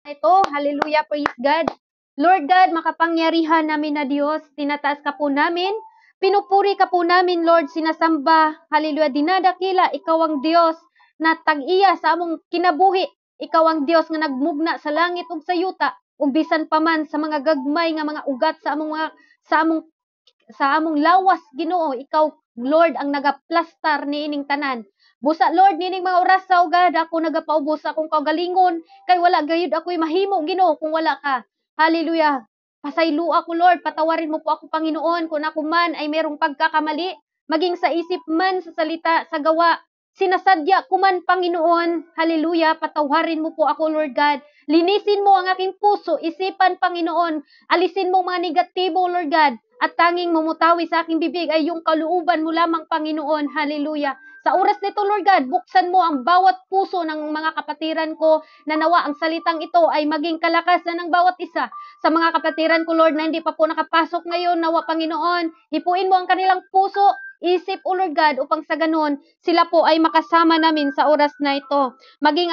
ito. Hallelujah, praise God. Lord God, makapangyarihan namin na Diyos, tinataas ka po namin, pinupuri ka po namin, Lord, sinasamba, hallelujah, dinadakila, ikaw ang Diyos na tag-iya sa among kinabuhi, ikaw ang Diyos nga nagmugna sa langit ug sa yuta, ug bisan pa man sa mga gagmay nga mga ugat sa among lawas, Ginoo, ikaw, Lord, ang nagaplastar niining tanan. Busa, Lord, nining mga oras sa ugad, ako nagapaubos sa akong kagalingon, kay wala gayud ako'y mahimo, Ginoo, kung wala ka. Hallelujah. Pasaylo ako, Lord, patawarin mo po ako, Panginoon, kung ako man ay merong pagkakamali, maging sa isip man, sa salita, sa gawa, sinasadya ko man, Panginoon, hallelujah, patawarin mo po ako, Lord God. Linisin mo ang aking puso, isipan, Panginoon, alisin mo mga negatibo, Lord God, at tanging mumutawi sa aking bibig ay yung kalooban mo lamang, Panginoon, hallelujah. Sa oras nito, Lord God, buksan mo ang bawat puso ng mga kapatiran ko na nawa ang salitang ito ay maging kalakasan ng bawat isa. Sa mga kapatiran ko, Lord, na hindi pa po nakapasok ngayon, nawa, Panginoon, hipuin mo ang kanilang puso, isip, O Lord God, upang sa ganun, sila po ay makasama namin sa oras na ito. Maging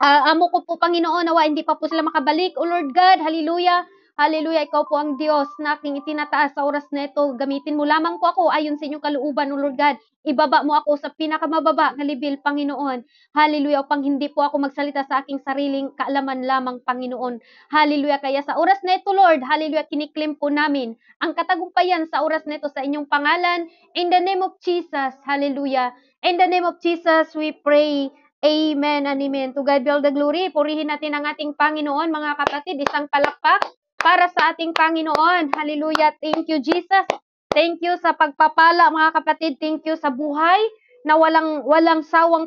amo ko po, Panginoon, nawa hindi pa po sila makabalik, O Lord God, hallelujah. Hallelujah, ikaw po ang Diyos na aking itinataas sa oras na ito. Gamitin mo lamang po ako ayon sa inyong kalooban, O Lord God. Ibaba mo ako sa pinakamababa na level, Panginoon. Hallelujah, upang hindi po ako magsalita sa aking sariling kaalaman lamang, Panginoon. Hallelujah, kaya sa oras na ito, Lord, hallelujah, kiniklim po namin ang katagumpayan sa oras na ito sa inyong pangalan. In the name of Jesus, hallelujah. In the name of Jesus, we pray. Amen and amen. To God be all the glory. Purihin natin ang ating Panginoon, mga kapatid. Isang palakpak para sa ating Panginoon. Hallelujah. Thank you, Jesus. Thank you sa pagpapala, mga kapatid. Thank you sa buhay na walang sawang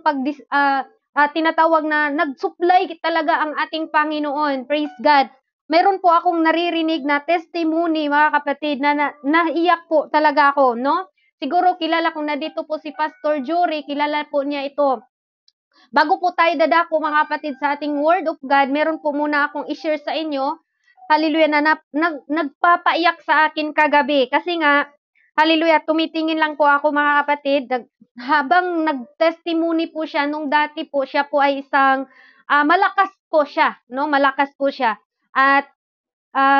tinatawag na nag-supply talaga ang ating Panginoon. Praise God. Meron po akong naririnig na testimony, mga kapatid, na naiyak po talaga ako, no? Siguro kilala kung na dito po si Pastor Jory, kilala po niya ito. Bago po tayo dadako, mga kapatid, sa ating Word of God, meron po muna akong i-share sa inyo. Hallelujah, na nagpapaiyak sa akin kagabi. Kasi nga, hallelujah, tumitingin lang po ako, mga kapatid. Habang nag-testimony po siya, nung dati po, siya po ay isang malakas po siya. No? Malakas po siya. At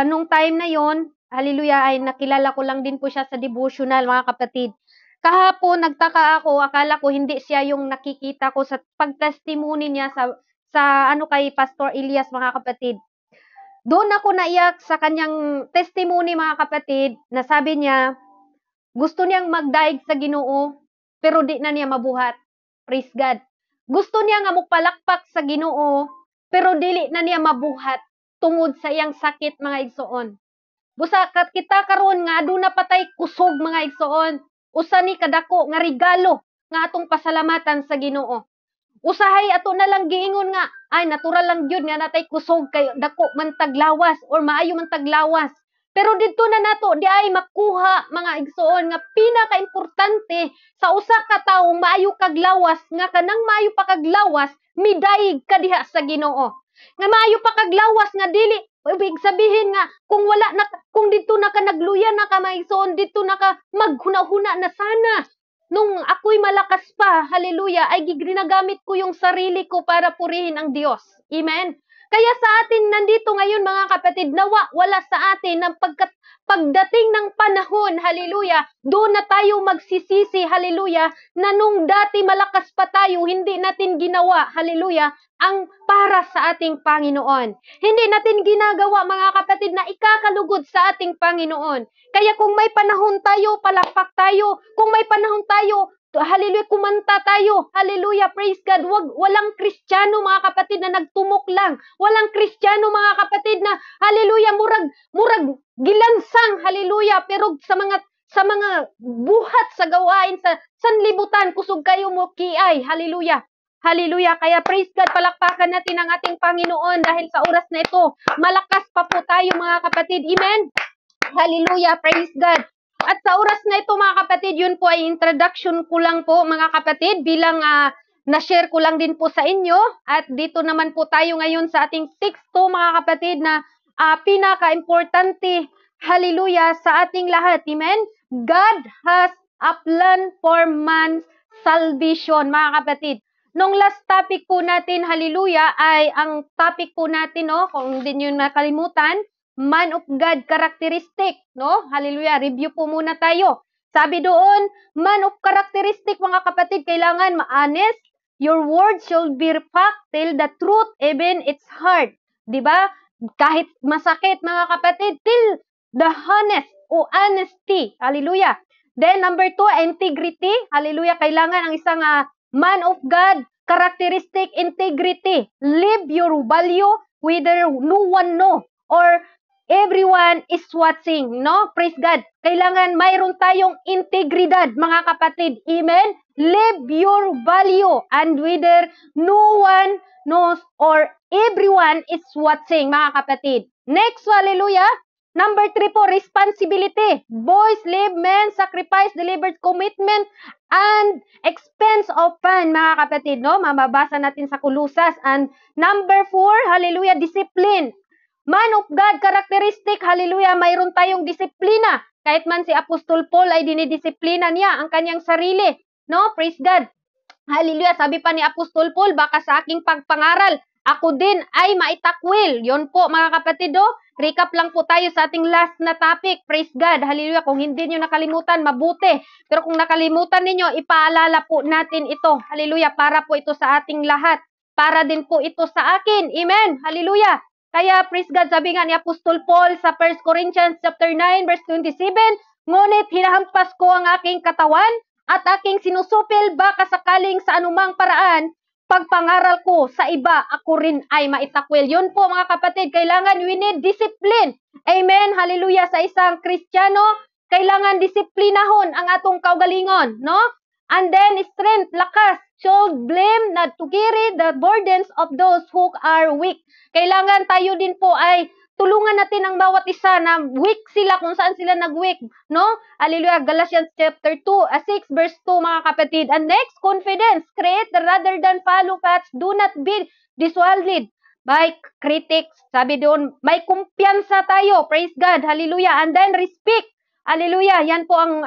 nung time na yon, hallelujah, ay nakilala ko lang din po siya sa devotional, mga kapatid. Kahapon, nagtaka ako, akala ko hindi siya yung nakikita ko sa pagtestimony niya sa kay Pastor Elias, mga kapatid. Doon ako naiyak sa kanyang testimony, mga kapatid, na sabi niya, gusto niyang magdaig sa Ginoo, pero di na niya mabuhat. Praise God. Gusto niya nga magpalakpak sa Ginoo, pero dili na niya mabuhat tungod sa iyang sakit, mga igsoon. Busa kita karon nga aduna patay kusog, mga igsoon. Usa ni kadako nga regalo nga atong pasalamatan sa Ginoo. Usahay ato na lang giingon nga ay natural lang gyud nga natay kusog kay dako man taglawas or maayo man taglawas. Pero didto na nato di ay makuha, mga igsoon, nga pinaka-importante sa usa ka tawo maayo kag lawas, nga kanang maayo pa kag lawas midaig ka diha sa Ginoo. Nga maayo pa kag lawas nga dili ibig sabihin nga kung dito na ka nagluya na ka, mga igsoon, dito na ka maghuna-huna na sana. Nung ako'y malakas pa, hallelujah, ay ginagamit ko yung sarili ko para purihin ang Diyos. Amen? Kaya sa atin nandito ngayon, mga kapatid, wala sa atin ng pagdating ng panahon, hallelujah, doon na tayo magsisisi, hallelujah, na nung dati malakas pa tayo, hindi natin ginawa, hallelujah, ang para sa ating Panginoon. Hindi natin ginagawa, mga kapatid, na ikakalugod sa ating Panginoon. Kaya kung may panahon tayo, palakpak tayo. Kung may panahon tayo, hallelujah, kumanta tayo. Hallelujah, praise God. Walang Kristiyano, mga kapatid, na nagtumok lang. Walang Kristiyano, mga kapatid, na hallelujah, murag gilansang, hallelujah, pero sa mga buhat sa gawain sa sanlibutan, kusog kayo mo kiay. Hallelujah. Hallelujah. Kaya praise God, palakpakan natin ang ating Panginoon dahil sa oras na ito, malakas pa po tayo, mga kapatid. Amen. Hallelujah, praise God. At sa oras na ito, mga kapatid, yun po ay introduction ko lang po, mga kapatid, bilang na-share ko lang din po sa inyo. At dito naman po tayo ngayon sa ating teksto, mga kapatid, na pinaka-importante, hallelujah, sa ating lahat. Amen? God has a plan for man's salvation, mga kapatid. Nung last topic po natin, hallelujah, ay ang topic po natin, no, kung hindi nyo nakalimutan, man of God characteristic, no? Hallelujah, review po muna tayo. Sabi doon, man of characteristic, mga kapatid, kailangan ma-honest. Your words should be fact, tell the truth, even it's hard. Diba? Kahit masakit, mga kapatid, tell the honest o honesty. Hallelujah. Then, number 2, integrity. Hallelujah. Kailangan ang isang man of God, characteristic, integrity. Live your value whether no one know or everyone is watching. No? Praise God. Kailangan mayroon tayong integridad, mga kapatid. Amen? Live your value and whether no one knows or everyone is watching, mga kapatid. Next, hallelujah. Number 3 po, responsibility. Boys, live, men, sacrifice, delivered commitment, and expense of fun, mga kapatid, no? Mababasa natin sa Kulusas. And number 4, hallelujah, discipline. Man of God, characteristic, hallelujah, mayroon tayong disiplina. Kahit man si Apostol Paul ay dinidisiplina niya ang kanyang sarili. No? Praise God. Hallelujah. Sabi pa ni Apostol Paul, baka sa aking pagpangaral, ako din ay maitakwil. Yon po, mga kapatid, do. Recap lang po tayo sa ating last na topic. Praise God. Hallelujah. Kung hindi nyo nakalimutan, mabuti. Pero kung nakalimutan ninyo, ipaalala po natin ito. Hallelujah. Para po ito sa ating lahat. Para din po ito sa akin. Amen. Hallelujah. Kaya, praise God, sabi nga ni Apostol Paul sa 1 Corinthians chapter 9, verse 27, ngunit hinahampas ko ang aking katawan at aking sinusupil baka sakaling sa anumang paraan, pagpangaral ko sa iba, ako rin ay maitakwil. Yun po, mga kapatid, kailangan we need discipline. Amen, hallelujah, sa isang Kristiyano, kailangan disiplinahon ang atong kaugalingon, no? And then, strength, lakas, should blame not to carry the burdens of those who are weak. Kailangan tayo din po ay tulungan natin ang bawat isa na weak sila kung saan sila nag-weak, no? Hallelujah. Galatians chapter 6 verse 2, mga kapatid. And next, confidence. Create rather than follow paths. Do not be dissuaded by critics. Sabi doon, may kumpiyansa tayo. Praise God. Hallelujah. And then respect. Hallelujah. Yan po ang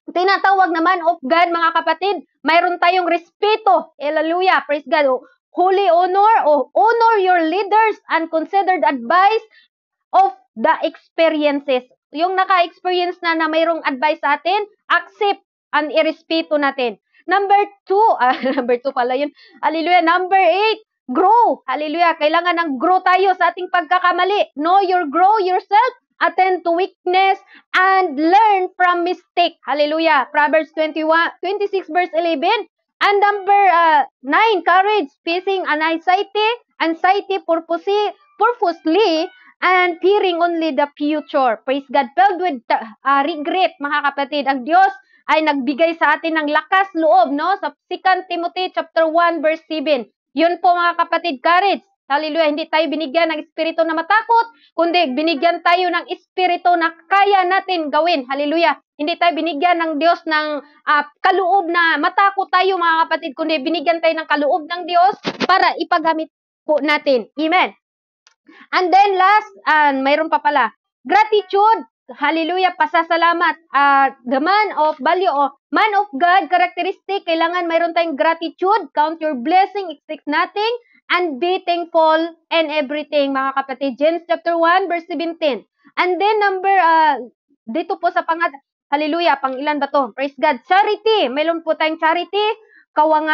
tinatawag naman of God, mga kapatid. Mayroon tayong respeto. Hallelujah. Praise God. Holy honor o honor your leaders and consider the advice of the experiences. Yung naka-experience na mayroong advice sa atin, accept and irespeto natin. Number 2, number 2 pala yun. Hallelujah. Number 8, grow. Hallelujah. Kailangan ng grow tayo sa ating pagkakamali. Know your grow yourself, attend to weakness, and learn from mistake. Hallelujah. Proverbs 26 verse 11. And number 9, courage, facing anxiety purposely, and fearing only the future. Praise God. Filled with regret, mga kapatid. Ang Diyos ay nagbigay sa atin ng lakas loob, no? Sa 2 Timothy chapter 1 verse 7. Yun po, mga kapatid, courage. Hallelujah. Hindi tayo binigyan ng espiritu na matakot, kundi binigyan tayo ng espiritu na kaya natin gawin. Hallelujah. Hindi tayo binigyan ng Diyos ng kaloob na matakot tayo, mga kapatid, kundi binigyan tayo ng kaloob ng Diyos para ipagamit po natin. Amen. And then last, mayroon pa pala, gratitude. Hallelujah, pasasalamat. The man of value o man of God characteristic, kailangan mayroon tayong gratitude, count your blessing, expect nothing, and be thankful in everything, mga kapatid. James chapter 1 verse 17. And then number, dito po sa hallelujah, pang ilan ba to? Praise God. Charity. Mayroon po tayong charity. Kawang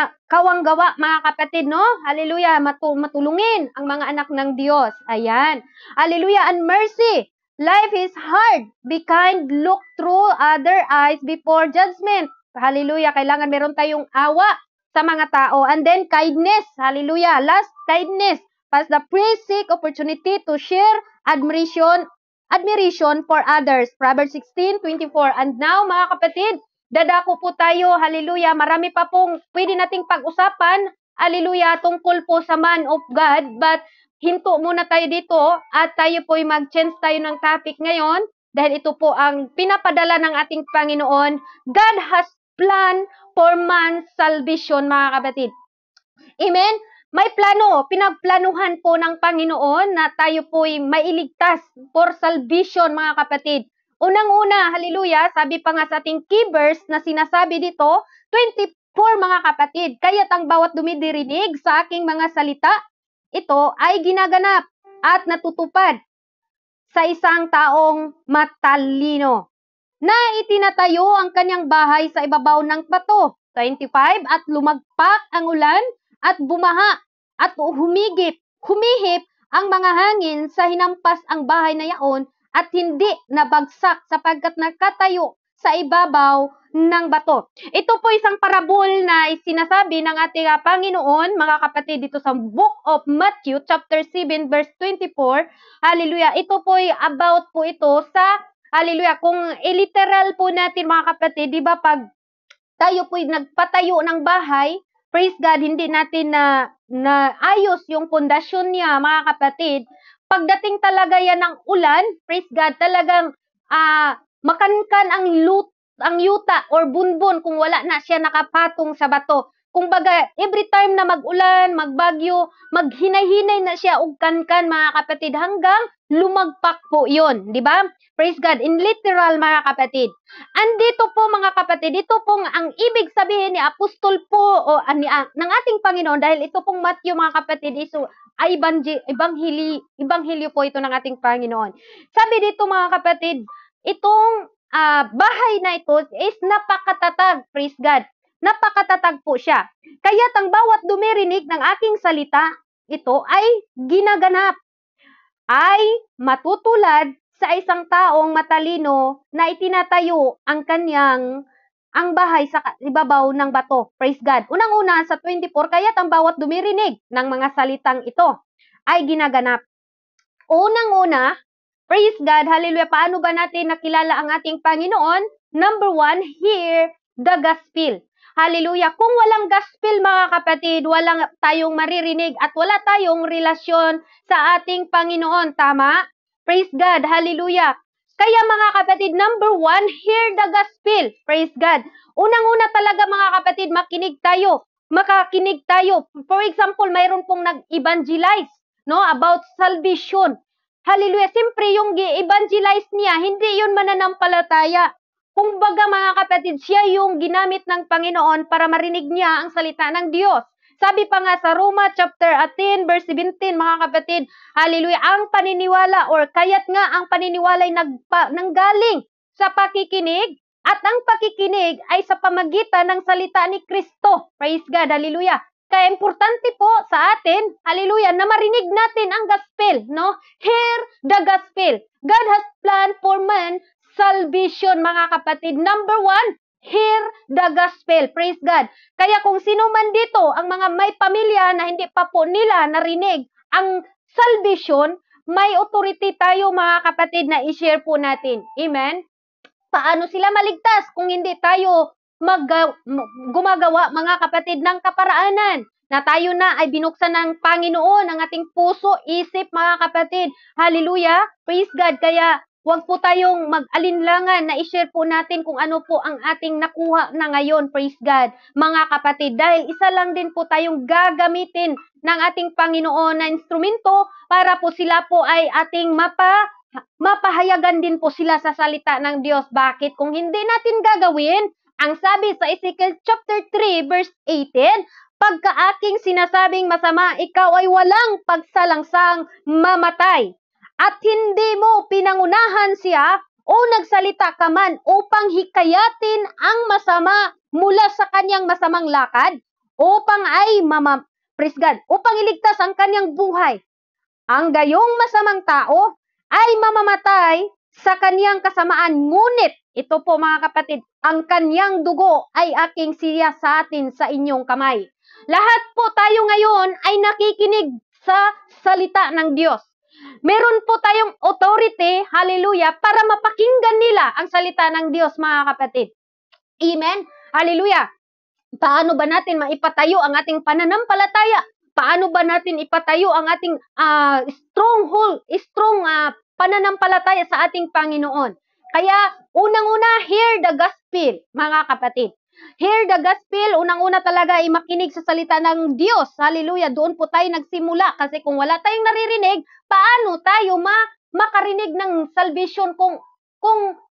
gawa, mga kapatid, no? Hallelujah. Matulungin ang mga anak ng Diyos. Ayan. Hallelujah. And mercy. Life is hard. Be kind. Look through other eyes before judgment. Hallelujah. Kailangan meron tayong awa sa mga tao. And then kindness. Hallelujah. Last, kindness. Pass the free seek opportunity to share admiration for others. Proverbs 16:24. And now, mga kapatid, dadako po tayo, hallelujah, marami pa pong pwede nating pag-usapan, hallelujah, tungkol po sa man of God, but hinto muna tayo dito at tayo po'y mag-change tayo ng topic ngayon dahil ito po ang pinapadala ng ating Panginoon. God has plan for man's salvation, mga kapatid. Amen? May plano, pinagplanuhan po ng Panginoon na tayo po'y mailigtas for salvation, mga kapatid. Unang-una, hallelujah, sabi pa nga sa ating key verse na sinasabi dito, For mga kapatid, kaya't ang bawat dumidirinig sa aking mga salita, ito ay ginaganap at natutupad sa isang taong matalino na itinatayo ang kanyang bahay sa ibabaw ng bato. 25, at lumagpak ang ulan at bumaha at humihip ang mga hangin sa hinampas ang bahay na yaon at hindi nabagsak sapagkat nakatayo sa ibabaw ng bato. Ito po isang parabol na sinasabi ng ating Panginoon, mga kapatid, dito sa Book of Matthew, chapter 7, verse 24. Hallelujah. Ito po about po ito sa, hallelujah, kung literal po natin, mga kapatid, di ba pag tayo po nagpatayo ng bahay, praise God, hindi natin na ayos yung pundasyon niya, mga kapatid. Pagdating talaga yan ng ulan, praise God, talagang makankan ang yuta or bunbun kung wala na siya nakapatong sa bato. Kung baga, every time na mag-ulan, magbagyo, maghinay-hinay na siya og kankan, mga kapatid, hanggang lumagpak po yun. Di ba? Praise God. In literal, mga kapatid. Andito po, mga kapatid, ito pong ang ibig sabihin ni Apostol po o ng ating Panginoon, dahil ito pong Matthew, mga kapatid, ay ebanghelyo po ito ng ating Panginoon. Sabi dito, mga kapatid, itong bahay na ito is napakatatag, praise God. Napakatatag po siya. Kaya't ang bawat dumirinig ng aking salita, ito ay ginaganap, ay matutulad sa isang taong matalino na itinatayo ang bahay sa ibabaw ng bato. Praise God. Unang-una sa 24, kaya't ang bawat dumirinig ng mga salitang ito ay ginaganap. Unang-una, praise God, hallelujah, paano ba natin nakilala ang ating Panginoon? Number 1, hear the gospel. Hallelujah. Kung walang gospel, mga kapatid, walang tayong maririnig at wala tayong relasyon sa ating Panginoon. Tama? Praise God. Hallelujah. Kaya mga kapatid, number 1, hear the gospel. Praise God. Unang-una talaga, mga kapatid, makakinig tayo. For example, mayroon pong nag-evangelize, no, about salvation. Hallelujah. Siyempre, yung gi-evangelize niya, hindi yun mananampalataya. Kung baga, mga kapatid, siya yung ginamit ng Panginoon para marinig niya ang salita ng Diyos. Sabi pa nga sa Roma chapter 10 verse 17, mga kapatid, hallelujah, ang paniniwala or kaya't nga ang paniniwala ay nanggaling sa pakikinig at ang pakikinig ay sa pamagitan ng salita ni Kristo. Praise God, hallelujah. Kaya importante po sa atin, hallelujah, na marinig natin ang gospel, no? Hear the gospel. God has planned for man salvation, mga kapatid. Number 1, hear the gospel. Praise God. Kaya kung sino man dito, ang mga may pamilya na hindi pa po nila narinig ang salvation, may authority tayo, mga kapatid, na i-share po natin. Amen? Paano sila maligtas kung hindi tayo gumagawa, mga kapatid, ng kaparaanan? Na tayo na ay binuksan ng Panginoon ang ating puso, isip, mga kapatid. Hallelujah. Praise God. Kaya huwag po tayong mag-alinlangan na i-share po natin kung ano po ang ating nakuha na ngayon. Praise God, mga kapatid. Dahil isa lang din po tayong gagamitin ng ating Panginoon na instrumento para po sila po ay ating mapahayagan din po sila sa salita ng Diyos. Bakit? Kung hindi natin gagawin, ang sabi sa Ezekiel chapter 3 verse 18, pagka aking sinasabing masama, ikaw ay walang pagsalangsang mamatay. At hindi mo pinangunahan siya o nagsalita ka man upang hikayatin ang masama mula sa kanyang masamang lakad, upang praise God, upang iligtas ang kanyang buhay. Ang gayong masamang tao ay mamamatay sa kanyang kasamaan, ngunit, ito po, mga kapatid, ang kanyang dugo ay aking siya sa atin sa inyong kamay. Lahat po tayo ngayon ay nakikinig sa salita ng Diyos. Meron po tayong authority, hallelujah, para mapakinggan nila ang salita ng Diyos, mga kapatid. Amen? Hallelujah. Paano ba natin maipatayo ang ating pananampalataya? Paano ba natin ipatayo ang ating strong pananampalataya sa ating Panginoon? Kaya, unang-una, hear the gospel, mga kapatid. Hear the gospel, unang-una talaga ay makinig sa salita ng Diyos. Hallelujah. Doon po tayo nagsimula kasi kung wala tayong naririnig, paano tayo makarinig ng salvation kung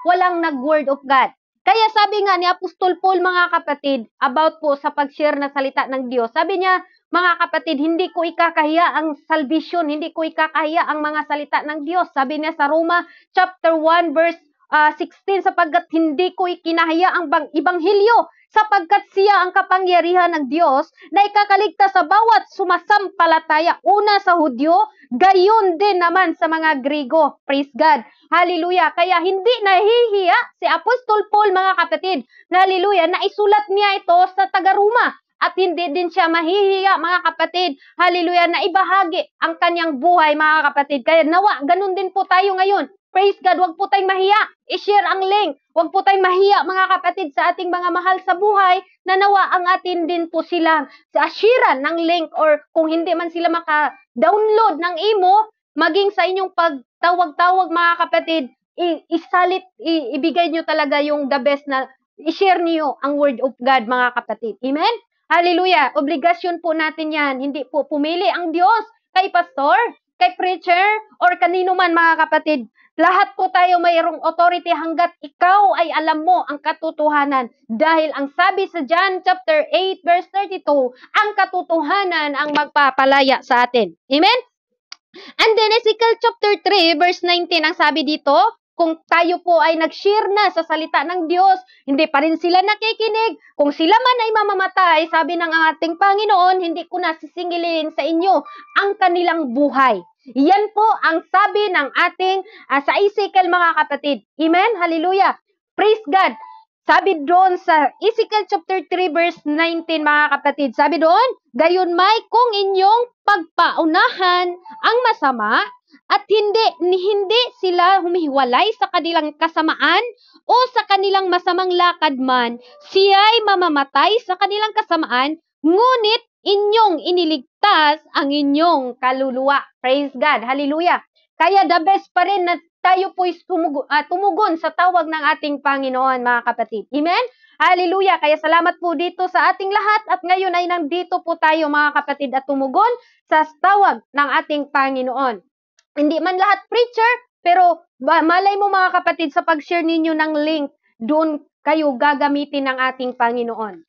walang nag-word of God? Kaya sabi nga ni Apostol Paul, mga kapatid, about po sa pag-share na salita ng Diyos. Sabi niya, mga kapatid, hindi ko ikakahiya ang salvation, hindi ko ikakahiya ang mga salita ng Diyos. Sabi niya sa Roma chapter 1 verse 16, sapagkat hindi ko ikinahiya ang ibanghilyo, sapagkat siya ang kapangyarihan ng Diyos na ikakaligtas sa bawat sumasampalataya, una sa Hudyo, gayon din naman sa mga Grigo. Praise God. Hallelujah. Kaya hindi nahihiya si Apostol Paul, mga kapatid, hallelujah, na isulat niya ito sa taga-Roma. At hindi din siya mahihiya, mga kapatid, hallelujah, na ibahagi ang kanyang buhay, mga kapatid. Kaya nawa, ganun din po tayo ngayon. Praise God, wag po tayong mahiya. I-share ang link. Wag po tayong mahiya, mga kapatid, sa ating mga mahal sa buhay, na nawa ang atin din po sila sa sharean ng link, or kung hindi man sila maka-download ng imo, maging sa inyong pagtawag-tawag, mga kapatid, ibigay nyo talaga yung the best na i-share niyo ang word of God, mga kapatid. Amen? Hallelujah. Obligasyon po natin yan. Hindi po pumili ang Diyos kay pastor, kay preacher, or kanino man, mga kapatid. Lahat po tayo mayroong authority hanggat ikaw ay alam mo ang katotohanan. Dahil ang sabi sa John chapter 8 verse 32, ang katotohanan ang magpapalaya sa atin. Amen? And then Ezekiel chapter 3 verse 19, ang sabi dito, kung tayo po ay nag-share na sa salita ng Diyos, hindi pa rin sila nakikinig, kung sila man ay mamamatay, sabi ng ating Panginoon, hindi ko na sisingilin sa inyo ang kanilang buhay. Yan po ang sabi ng ating sa Ezekiel, mga kapatid. Amen? Hallelujah. Praise God. Sabi doon sa Ezekiel chapter 3 verse 19, mga kapatid, sabi doon, gayon may kung inyong pagpaunahan ang masama at hindi sila humihiwalay sa kanilang kasamaan o sa kanilang masamang lakad man, siya'y mamamatay sa kanilang kasamaan, ngunit inyong iniligtas ang inyong kaluluwa. Praise God. Hallelujah. Kaya the best pa rin na tayo po tumugon sa tawag ng ating Panginoon, mga kapatid. Amen? Hallelujah. Kaya salamat po dito sa ating lahat at ngayon ay nandito po tayo, mga kapatid, at tumugon sa tawag ng ating Panginoon. Hindi man lahat preacher, pero malay mo, mga kapatid, sa pag-share ninyo ng link, doon kayo gagamitin ng ating Panginoon.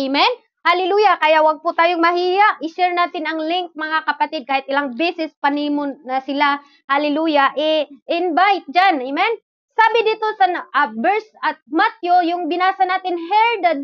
Amen? Hallelujah. Kaya wag po tayong mahiya. I-share natin ang link, mga kapatid, kahit ilang beses panimon na sila. Hallelujah. Invite dyan. Amen? Sabi dito sa verse at Matthew, yung binasa natin, hear the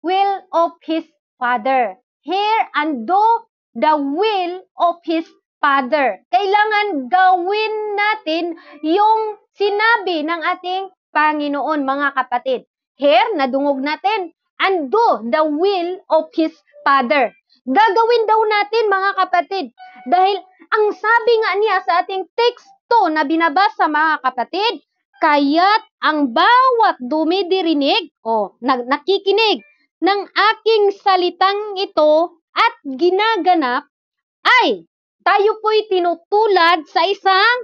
will of his Father. Hear and do the will of his Father. Kailangan gawin natin yung sinabi ng ating Panginoon, mga kapatid. Hear, nadungog natin, and do the will of his Father. Gagawin daw natin, mga kapatid. Dahil ang sabi nga niya sa ating teksto na binabasa, mga kapatid, kaya't ang bawat dumidirinig o nakikinig ng aking salitang ito at ginaganap ay tayo po'y tinutulad sa isang,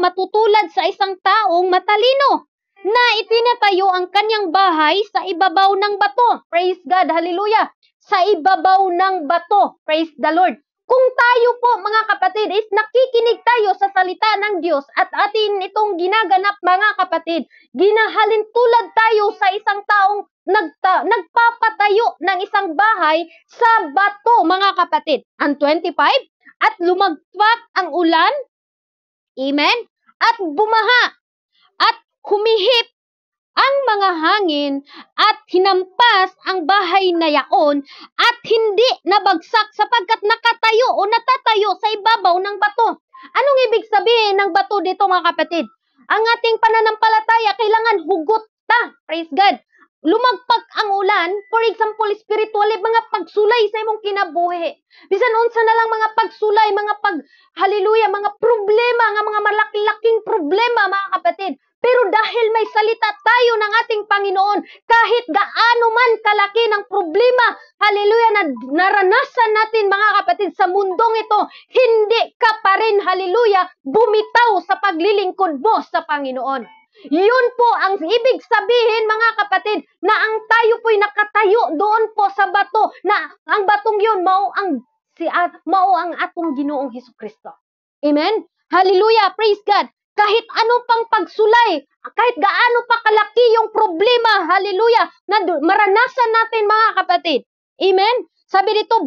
matutulad sa isang taong matalino na itinatayo ang kanyang bahay sa ibabaw ng bato. Praise God. Hallelujah. Sa ibabaw ng bato. Praise the Lord. Kung tayo po, mga kapatid, is nakikinig tayo sa salita ng Diyos at atin itong ginaganap, mga kapatid, ginahalin tulad tayo sa isang taong nagpapatayo ng isang bahay sa bato, mga kapatid. Ang 25, at lumagpak ang ulan, amen, at bumaha, at humihip ang mga hangin at hinampas ang bahay na yaon at hindi nabagsak sapagkat nakatayo o natatayo sa ibabaw ng bato. Anong ibig sabihin ng bato dito, mga kapatid? Ang ating pananampalataya kailangan hugot ta. Praise God. Lumagpak ang ulan, for example, spiritually, mga pagsulay sa imong kinabuhi. Bisan unsa na lang mga pagsulay, hallelujah, mga problema, mga malaking problema, mga kapatid. Pero dahil may salita tayo ng ating Panginoon, kahit gaano man kalaki ng problema, hallelujah, na naranasan natin, mga kapatid, sa mundong ito, hindi ka pa rin, hallelujah, bumitaw sa paglilingkod mo sa Panginoon. Yun po ang ibig sabihin, mga kapatid, na ang tayo po'y nakatayo doon po sa bato, na ang batong yun, mao ang atong Ginoong Hesukristo. Amen? Hallelujah! Praise God! Kahit ano pang pagsulay, kahit gaano pa kalaki yung problema, hallelujah, na maranasan natin mga kapatid. Amen? Sabi dito,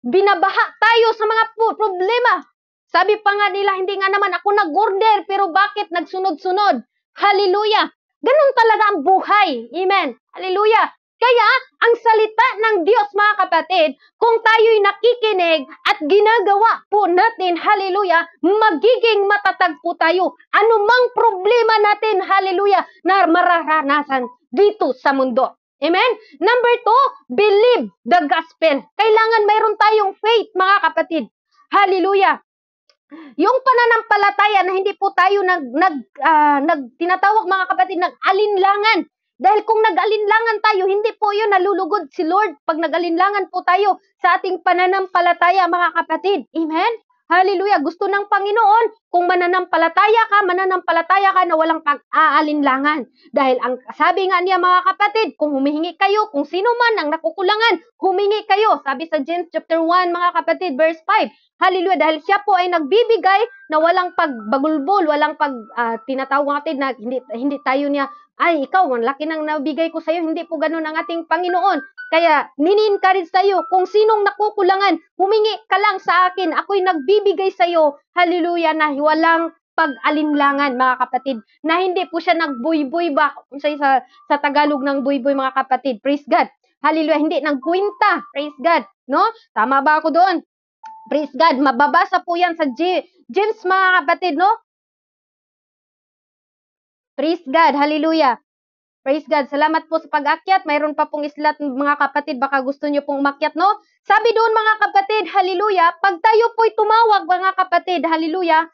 binabaha tayo sa mga problema. Sabi pa nga nila, hindi nga naman ako nag-order, pero bakit nagsunod-sunod? Hallelujah. Ganun talaga ang buhay. Amen. Hallelujah. Kaya, ang salita ng Diyos, mga kapatid, kung tayo'y nakikinig at ginagawa po natin, hallelujah, magiging matatag po tayo. Anumang problema natin, hallelujah, na mararanasan dito sa mundo. Amen? Number 2, believe the gospel. Kailangan mayroon tayong faith, mga kapatid. Hallelujah. Yung pananampalataya na hindi po tayo tinatawag mga kapatid ng alinlangan. Dahil kung nag-alinlangan tayo, hindi po yun nalulugod si Lord pag nag-alinlangan po tayo sa ating pananampalataya mga kapatid. Amen? Hallelujah. Gusto ng Panginoon, kung mananampalataya ka na walang pag-aalinlangan. Dahil ang sabi nga niya mga kapatid, kung humihingi kayo, kung sino man ang nakukulangan, humingi kayo. Sabi sa James chapter 1 mga kapatid, verse 5. Hallelujah. Dahil siya po ay nagbibigay na walang pagbagulbol, walang tinatawag natin na hindi tayo niya, ay ikaw, laki nang nabigay ko sa iyo. Hindi po ganun ang ating Panginoon. Kaya, nini-encourage tayo, kung sinong nakukulangan, humingi ka lang sa akin, ako'y nagbibigay sa iyo, hallelujah, na walang pag-alinlangan, mga kapatid, na hindi po siya nagbuy-buy ba, sa Tagalog ng buy-buy, mga kapatid, praise God, hallelujah, hindi nagkwenta, praise God, no? Tama ba ako doon? Praise God, mababasa po yan sa James, mga kapatid, no? Praise God, hallelujah. Praise God. Salamat po sa pag-akyat. Mayroon pa pong islat, mga kapatid. Baka gusto nyo pong umakyat, no? Sabi doon, mga kapatid, hallelujah, pag tayo po'y tumawag, mga kapatid, hallelujah,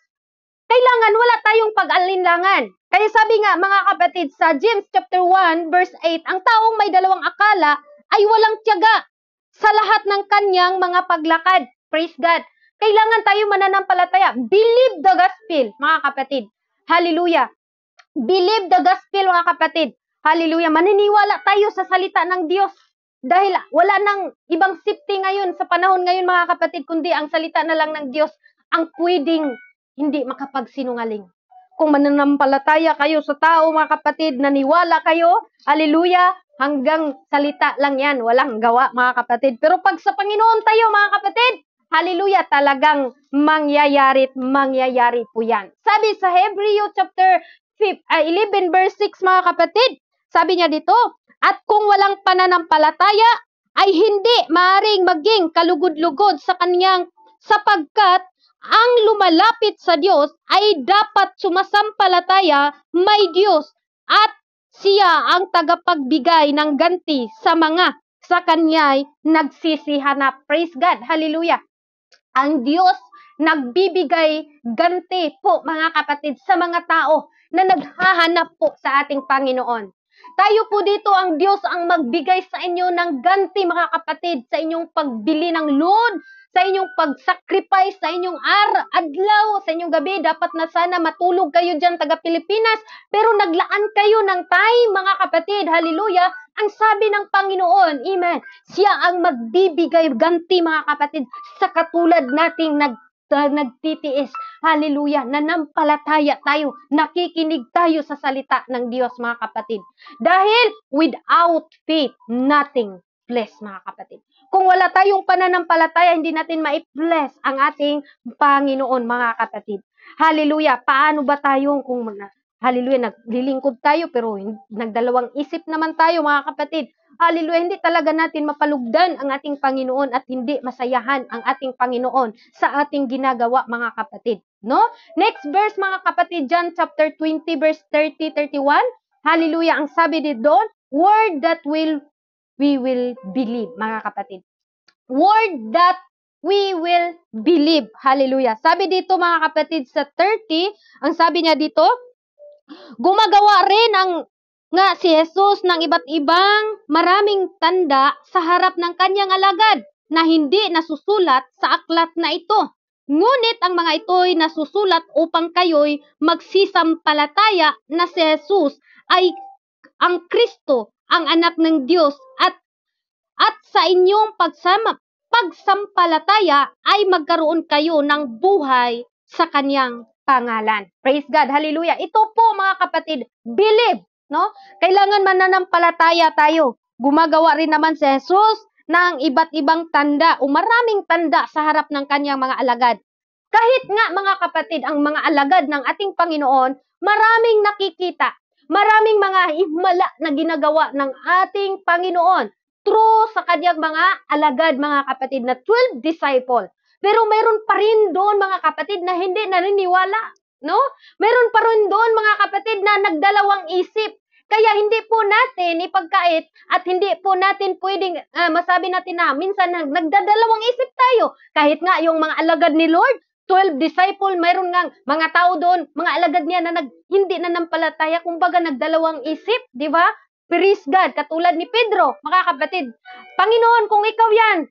kailangan wala tayong pag-alinlangan. Kaya sabi nga, mga kapatid, sa James chapter 1, verse 8, ang taong may dalawang akala ay walang tiyaga sa lahat ng kanyang mga paglakad. Praise God. Kailangan tayo mananampalataya. Believe the gospel, mga kapatid. Hallelujah. Believe the gospel, mga kapatid. Hallelujah. Maniniwala tayo sa salita ng Diyos. Dahil wala nang ibang safety ngayon sa panahon ngayon, mga kapatid, kundi ang salita na lang ng Diyos ang pwedeng hindi makapagsinungaling. Kung mananampalataya kayo sa tao, mga kapatid, naniwala kayo, hallelujah, hanggang salita lang yan, walang gawa, mga kapatid. Pero pag sa Panginoon tayo, mga kapatid, hallelujah, talagang mangyayari po yan. Sabi sa Hebreo chapter 11 verse 6, mga kapatid, sabi niya dito, at kung walang pananampalataya, ay hindi maaring maging kalugod-lugod sa kanyang sapagkat ang lumalapit sa Diyos ay dapat sumasampalataya may Diyos at siya ang tagapagbigay ng ganti sa mga sa kanya'y nagsisihanap. Praise God. Hallelujah. Ang Diyos nagbibigay ganti po, mga kapatid, sa mga tao na naghahanap po sa ating Panginoon. Tayo po dito, ang Diyos ang magbigay sa inyo ng ganti, mga kapatid, sa inyong pagbili ng loan, sa inyong pag-sacrifice, sa inyong adlaw, sa inyong gabi. Dapat na sana matulog kayo dyan, taga Pilipinas, pero naglaan kayo ng time, mga kapatid. Hallelujah. Ang sabi ng Panginoon, amen, siya ang magbibigay ganti, mga kapatid, sa katulad nating nagtitiis. Hallelujah. Nanampalataya tayo. Nakikinig tayo sa salita ng Diyos, mga kapatid. Dahil without faith, nothing bless, mga kapatid. Kung wala tayong pananampalataya, hindi natin ma-bless ang ating Panginoon, mga kapatid. Hallelujah. Paano ba tayo kung hallelujah, naglilingkod tayo pero nagdalawang isip naman tayo, mga kapatid. Hallelujah, hindi talaga natin mapalugdan ang ating Panginoon at hindi masayahan ang ating Panginoon sa ating ginagawa, mga kapatid. No? Next verse, mga kapatid, John chapter 20, verse 30-31. Hallelujah, ang sabi dito doon, word that we will believe, mga kapatid. Word that we will believe. Hallelujah. Sabi dito, mga kapatid, sa 30, ang sabi niya dito, gumagawa rin nga si Jesus ng iba't ibang maraming tanda sa harap ng kanyang alagad na hindi nasusulat sa aklat na ito. Ngunit ang mga ito'y nasusulat upang kayo'y magsisampalataya na si Jesus ay ang Kristo, ang anak ng Diyos, at sa inyong pagsampalataya ay magkaroon kayo ng buhay sa kanyang pangalan. Praise God. Hallelujah. Ito po mga kapatid, believe, no? Kailangan mananampalataya tayo. Gumagawa rin naman si Jesus ng iba't ibang tanda o maraming tanda sa harap ng kanyang mga alagad. Kahit nga mga kapatid, ang mga alagad ng ating Panginoon, maraming nakikita, maraming mga himala na ginagawa ng ating Panginoon through sa kanyang mga alagad, mga kapatid, na 12 disciple. Pero meron pa rin doon mga kapatid na hindi naniniwala, no? Meron pa rin doon mga kapatid na nagdalawang isip. Kaya hindi po natin ipagkait at hindi po natin pwedeng masabi natin na minsan nagdadalawang isip tayo. Kahit nga yung mga alagad ni Lord, 12 disciple, mayroon nga mga tao doon, mga alagad niya na hindi nanampalataya, kumbaga nagdalawang isip, di ba? Praise God, katulad ni Pedro, mga kapatid. Panginoon, kung ikaw yan,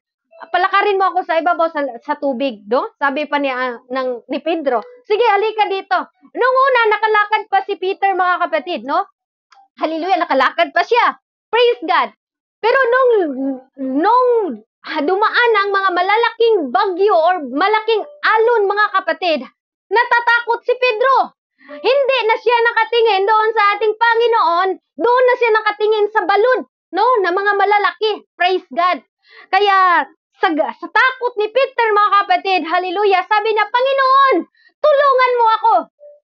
palakarin mo ako sa ibabaw sa tubig, no? Sabi pa ni Pedro, sige, halika dito. Nung una, nakalakad pa si Peter, mga kapatid, no? Hallelujah, nakalakad pa siya. Praise God. Pero nung dumaan ang mga malalaking bagyo or malaking alon, mga kapatid, natatakot si Pedro. Hindi na siya nakatingin doon sa ating Panginoon, doon na siya nakatingin sa balon, no, na mga malalaki. Praise God. Kaya sa takot ni Peter, mga kapatid, hallelujah, sabi niya, Panginoon, tulungan mo ako.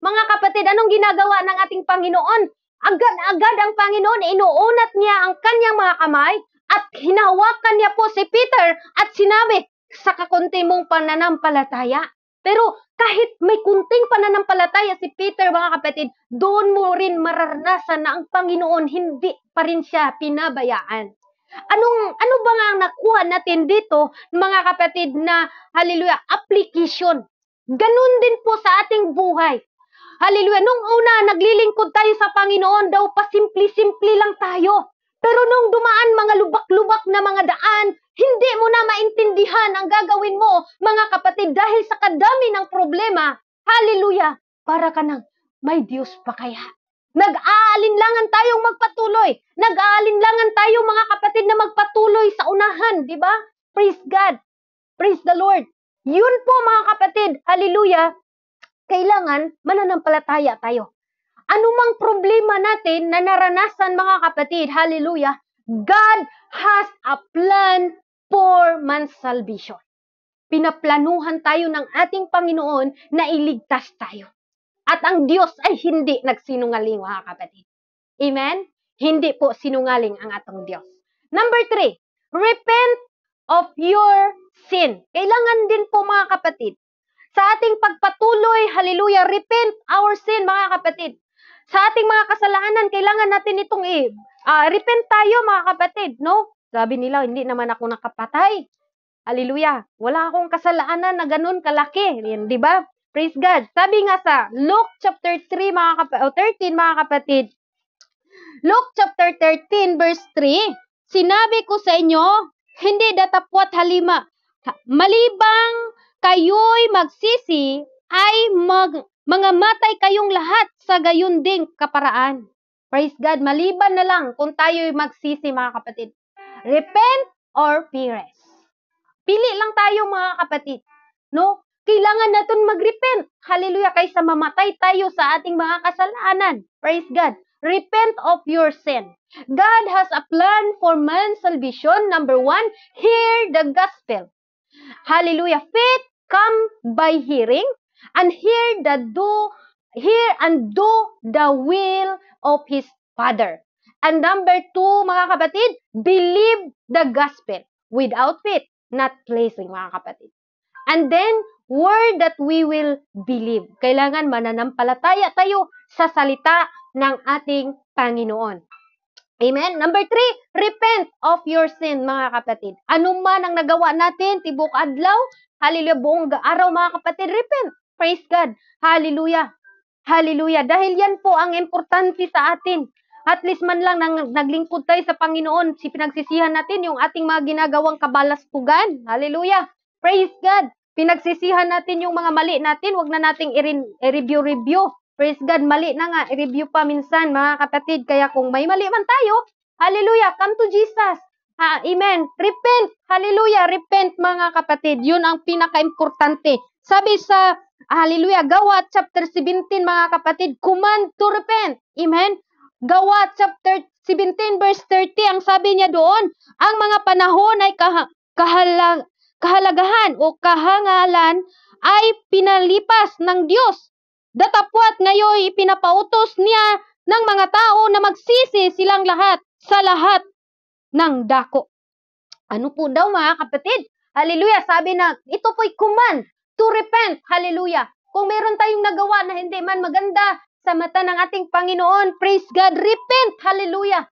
Mga kapatid, anong ginagawa ng ating Panginoon? Agad-agad ang Panginoon, inuunat niya ang kanyang mga kamay at hinahawakan niya po si Peter at sinabi, sa kakunti mong pananampalataya. Pero kahit may kunting pananampalataya si Peter, mga kapatid, doon mo rin mararanasan na ang Panginoon hindi pa rin siya pinabayaan. Ano ba nga ang nakuha natin dito, mga kapatid, na hallelujah, application? Ganun din po sa ating buhay. Hallelujah. Nung una, naglilingkod tayo sa Panginoon, daw pasimple-simple lang tayo. Pero nung dumaan mga lubak-lubak na mga daan, hindi mo na maintindihan ang gagawin mo, mga kapatid, dahil sa kadami ng problema. Hallelujah. Para ka nang, may Diyos pa kaya? Nag-aalinlangan tayong magpatuloy. Nag-aalinlangan tayo, mga kapatid, na magpatuloy sa unahan. Di ba? Praise God. Praise the Lord. Yun po, mga kapatid. Hallelujah. Kailangan mananampalataya tayo. Anumang problema natin na naranasan, mga kapatid, hallelujah, God has a plan for man's salvation. Pinaplanuhan tayo ng ating Panginoon na iligtas tayo. At ang Diyos ay hindi nagsinungaling, mga kapatid. Amen? Hindi po sinungaling ang atong Diyos. Number 3, repent of your sin. Kailangan din po, mga kapatid, sa ating pagpatuloy, hallelujah, repent our sin, mga kapatid. Sa ating mga kasalanan, kailangan natin itong repent tayo, mga kapatid, no? Sabi nila, hindi naman ako nakapatay. Hallelujah. Wala akong kasalanan na ganun kalaki. Yan, di ba? Praise God. Sabi nga sa Luke chapter 13, mga kapatid. Luke chapter 13, verse 3, sinabi ko sa inyo, hindi datapwat halima. Malibang kayo'y magsisi, ay mangamatay kayong lahat sa gayon ding kaparaan. Praise God. Maliban na lang kung tayo'y magsisi, mga kapatid. Repent or perish. Pili lang tayo, mga kapatid. No? Kailangan natin mag-repent. Hallelujah. Kaysa mamatay tayo sa ating mga kasalanan. Praise God. Repent of your sin. God has a plan for man's salvation. Number 1, hear the gospel. Hallelujah. Faith come by hearing, and hear and do the will of His Father. And number 2, mga kapatid, believe the gospel. Without faith, not pleasing, mga kapatid. And then, word that we will believe. Kailangan mananampalataya tayo sa salita ng ating Panginoon. Amen? Number 3, repent of your sin, mga kapatid. Ano man ang nagawa natin, tibok adlaw, hallelujah, buong araw, mga kapatid, repent. Praise God. Hallelujah. Hallelujah. Dahil yan po ang importante sa atin. At least man lang naglingkod tayo sa Panginoon, pinagsisihan natin yung ating mga ginagawang kabalastugan. Hallelujah. Praise God. Pinagsisihan natin yung mga mali natin, wag na nating i-review. Praise God, mali na nga, i-review pa minsan, mga kapatid. Kaya kung may mali man tayo, hallelujah, come to Jesus. Amen. Repent. Hallelujah, repent, mga kapatid. Yun ang pinaka-importante. Sabi sa Hallelujah. Gawa chapter 17 mga kapatid, command to repent. Amen. Gawa chapter 17 verse 30, ang sabi niya doon, ang mga panahon ay kahalagahan o kahangalan ay pinalipas ng Diyos. Datapwat ngayon ipinapautos niya ng mga tao na magsisi silang lahat sa lahat ng dako. Ano po daw mga kapatid? Hallelujah. Sabi na, ito po'y command to repent. Hallelujah. Kung meron tayong nagawa na hindi man maganda sa mata ng ating Panginoon, praise God, repent. Hallelujah.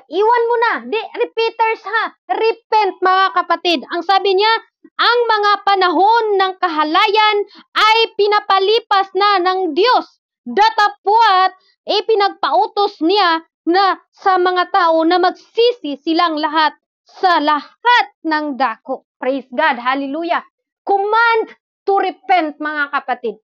Iwan mo na. Di, repeaters ha. Repent mga kapatid. Ang sabi niya, ang mga panahon ng kahalayan ay pinapalipas na ng Diyos. Datapwat, ipinagpautos niya na sa mga tao na magsisi silang lahat sa lahat ng dako. Praise God. Hallelujah. Command to repent mga kapatid.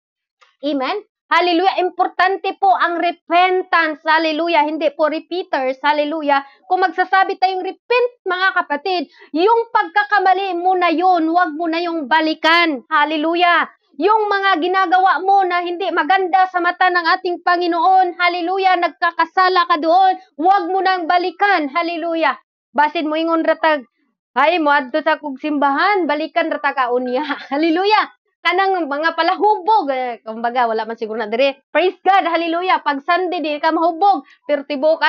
Amen. Hallelujah. Importante po ang repentance. Hallelujah. Hindi po repeaters. Hallelujah. Kung magsasabi tayong repent, mga kapatid, yung pagkakamali mo na yun, huwag mo na yung balikan. Hallelujah. Yung mga ginagawa mo na hindi maganda sa mata ng ating Panginoon, hallelujah, nagkakasala ka doon, huwag mo nang balikan. Hallelujah. Basin mo ingon ratag, ay mo adto sa kog simbahan, balikan ratag ka unya. Hallelujah. Kanang mga palahubog, kumbaga wala man siguro na dire. Praise God, hallelujah. Pag Sunday di ka mahubog, pero tibok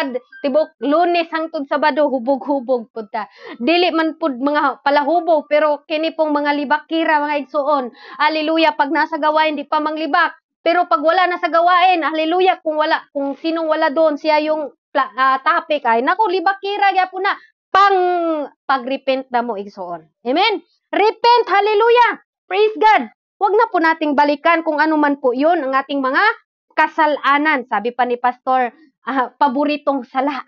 Lunes hangtod Sabado hubog-hubog pud ta. Dili man pud mga palahubog, pero kini pong mga libakira, mga igsuon. Hallelujah, pag nasa gawain di pa manglibak. Pero pag wala na sa gawain, hallelujah, kung sinong wala doon, siya yung topic ay nako libakira gyapon na pagrepent na mo igsuon. Amen. Repent, hallelujah. Praise God. Huwag na po nating balikan kung ano man po yun ang ating mga kasalanan. Sabi pa ni Pastor, paboritong sala.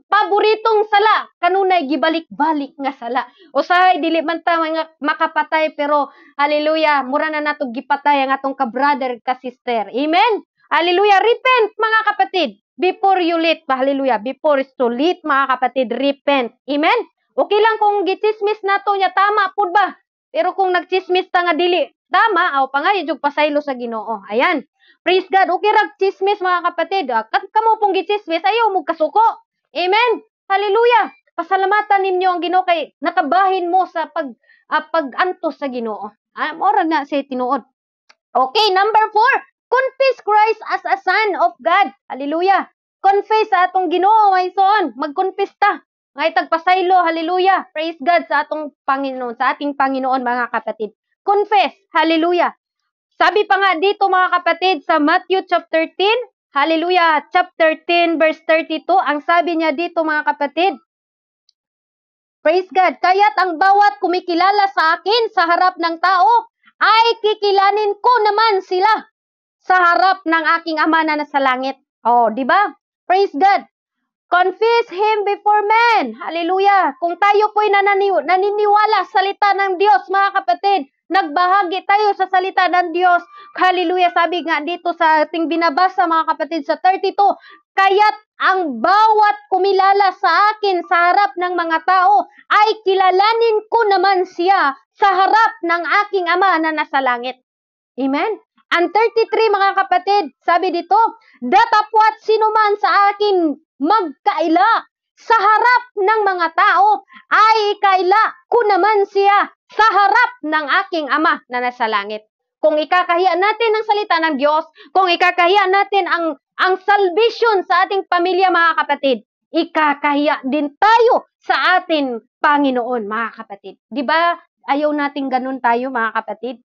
Paboritong sala. Kanunay gibalik-balik nga sala. Usahay, dili man ta mga makapatay, pero hallelujah, mura na nato gipatay ang atong ka-brother, ka-sister. Amen? Hallelujah. Repent, mga kapatid. Before you late, hallelujah. Before it's too late, mga kapatid, repent. Amen? Okay lang kung gichismis nato niya, tama po ba? Pero kung nagchismis ta nga dili, tama, aw pa nga yung pasaylo sa Ginoo. Ayan. Praise God. Okay rag chismis mga kapatid. Kamo pong gichismis, ayaw mo kasuko. Amen. Hallelujah. Pasalamatan ninyo ang Ginoo kay nakabahin mo sa pag-antos sa Ginoo. Ora na si tinuod. Okay, number 4. Confess Christ as a son of God. Hallelujah. Confess sa atong Ginoo, may son. Mag-confess ta. Ngay tagpasaylo, hallelujah. Praise God sa atong Panginoon, sa ating Panginoon mga kapatid. Confess, hallelujah. Sabi pa nga dito mga kapatid sa Matthew chapter 10, hallelujah, chapter 10 verse 32, ang sabi niya dito mga kapatid, praise God, kaya't ang bawat kumikilala sa akin sa harap ng tao, ay kikilanin ko naman sila sa harap ng aking Ama na nasa langit. Oh, di ba? Praise God. Confess Him before men. Hallelujah. Kung tayo po'y naniniwala sa salita ng Diyos, mga kapatid, nagbahagi tayo sa salita ng Diyos. Hallelujah. Sabi nga dito sa ating binabasa, mga kapatid, sa 32, kaya't ang bawat kumilala sa akin sa harap ng mga tao, ay kilalanin ko naman siya sa harap ng aking Ama na nasa langit. Amen? Ang 33, mga kapatid, sabi dito, datapwat sino man sa akin magkaila sa harap ng mga tao, ay ikaila ko naman siya sa harap ng aking Ama na nasa langit. Kung ikakahiya natin ang salita ng Diyos, kung ikakahiya natin ang salvation sa ating pamilya, mga kapatid, ikakahiya din tayo sa ating Panginoon, mga kapatid. Di ba ayaw natin ganun tayo, mga kapatid?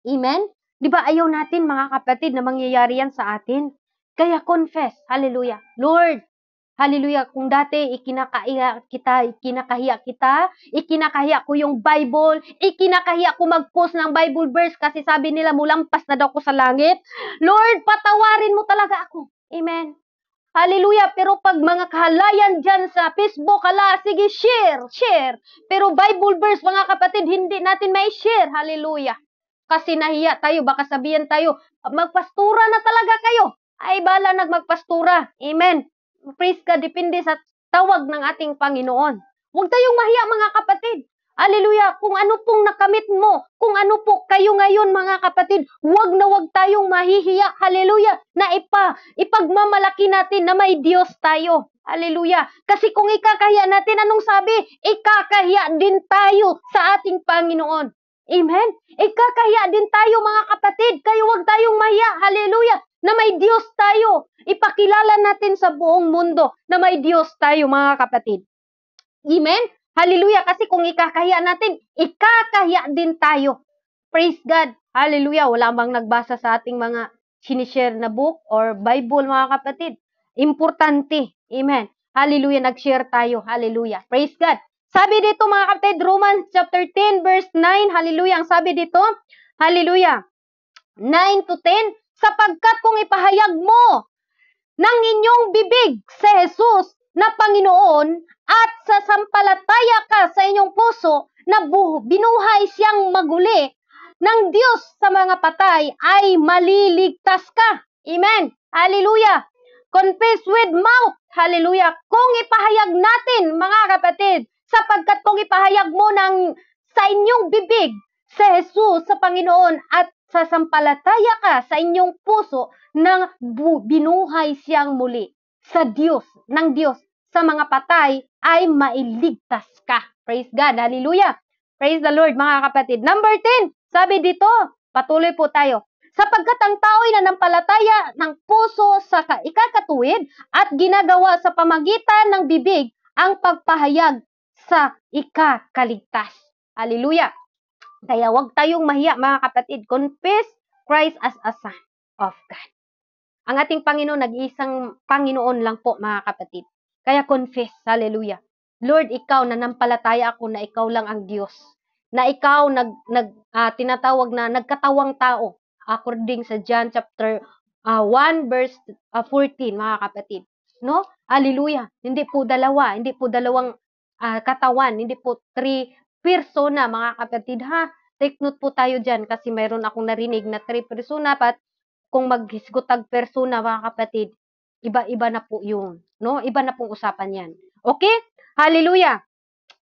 Amen? Di ba ayaw natin, mga kapatid, na mangyayari yan sa atin? Kaya confess, hallelujah. Lord, hallelujah, kung dati ikinakahiya kita, ikinakahiya ko yung Bible, ikinakahiya ko mag-post ng Bible verse kasi sabi nila mulampas na daw ko sa langit. Lord, patawarin mo talaga ako. Amen. Hallelujah. Pero pag mga kahalayan dyan sa Facebook, sige, share. Pero Bible verse, mga kapatid, hindi natin may share. Hallelujah. Kasi nahiya tayo, baka sabihan tayo, magpastura na talaga kayo. Ay, bala magpastura. Amen. Praise God, depende sa tawag ng ating Panginoon. Huwag tayong mahiya, mga kapatid. Hallelujah. Kung ano pong nakamit mo, kung ano po kayo ngayon mga kapatid, wag na wag tayong mahihiya. Hallelujah. Na ipagmamalaki natin na may Diyos tayo. Hallelujah. Kasi kung ikakahiya natin, anong sabi? Ikakahiya din tayo sa ating Panginoon. Amen? Ikakahiya din tayo mga kapatid. Kaya wag tayong mahiya. Hallelujah. Na may Diyos tayo. Ipakilala natin sa buong mundo na may Diyos tayo mga kapatid. Amen? Hallelujah. Kasi kung ikakahiya natin, ikakahiya din tayo. Praise God. Hallelujah. Wala bang nagbasa sa ating mga sinishare na book or Bible mga kapatid? Importante. Amen. Hallelujah. Nag-share tayo. Hallelujah. Praise God. Sabi dito mga kapatid, Romans chapter 10 verse 9. Hallelujah. Ang sabi dito, hallelujah. 9 to 10. Sapagkat kung ipahayag mo ng inyong bibig sa Jesus na Panginoon at sasampalataya ka sa inyong puso na binuhay siyang maguli ng Diyos sa mga patay ay maliligtas ka. Amen. Hallelujah. Confess with mouth. Hallelujah. Kung ipahayag natin, mga kapatid, sapagkat kung ipahayag mo sa inyong bibig sa Jesus sa Panginoon at sasampalataya ka sa inyong puso na binuhay siyang muli sa Diyos, ng Diyos sa mga patay ay mailigtas ka. Praise God. Hallelujah. Praise the Lord mga kapatid. Number 10. Sabi dito, patuloy po tayo. Sapagkat ang tao'y nanampalataya ng puso sa ikakatuwid at ginagawa sa pamagitan ng bibig ang pagpahayag sa ikakaligtas. Hallelujah. Kaya huwag tayong mahiya mga kapatid. Confess Christ as a Son of God. Ang ating Panginoon, nag-iisang Panginoon lang po mga kapatid. Kaya confess, hallelujah. Lord, ikaw, nanampalataya ako na ikaw lang ang Diyos. Na ikaw tinatawag na nagkatawang tao. According sa John chapter 1 verse 14 mga kapatid. No? Hallelujah. Hindi po dalawang katawan, hindi po 3 persona mga kapatid ha. Take note po tayo dyan kasi mayroon akong narinig na 3 persona pat kung maghisgotag persona mga kapatid, iba-iba na po yun. No? Iba na pong usapan yan. Okay? Hallelujah.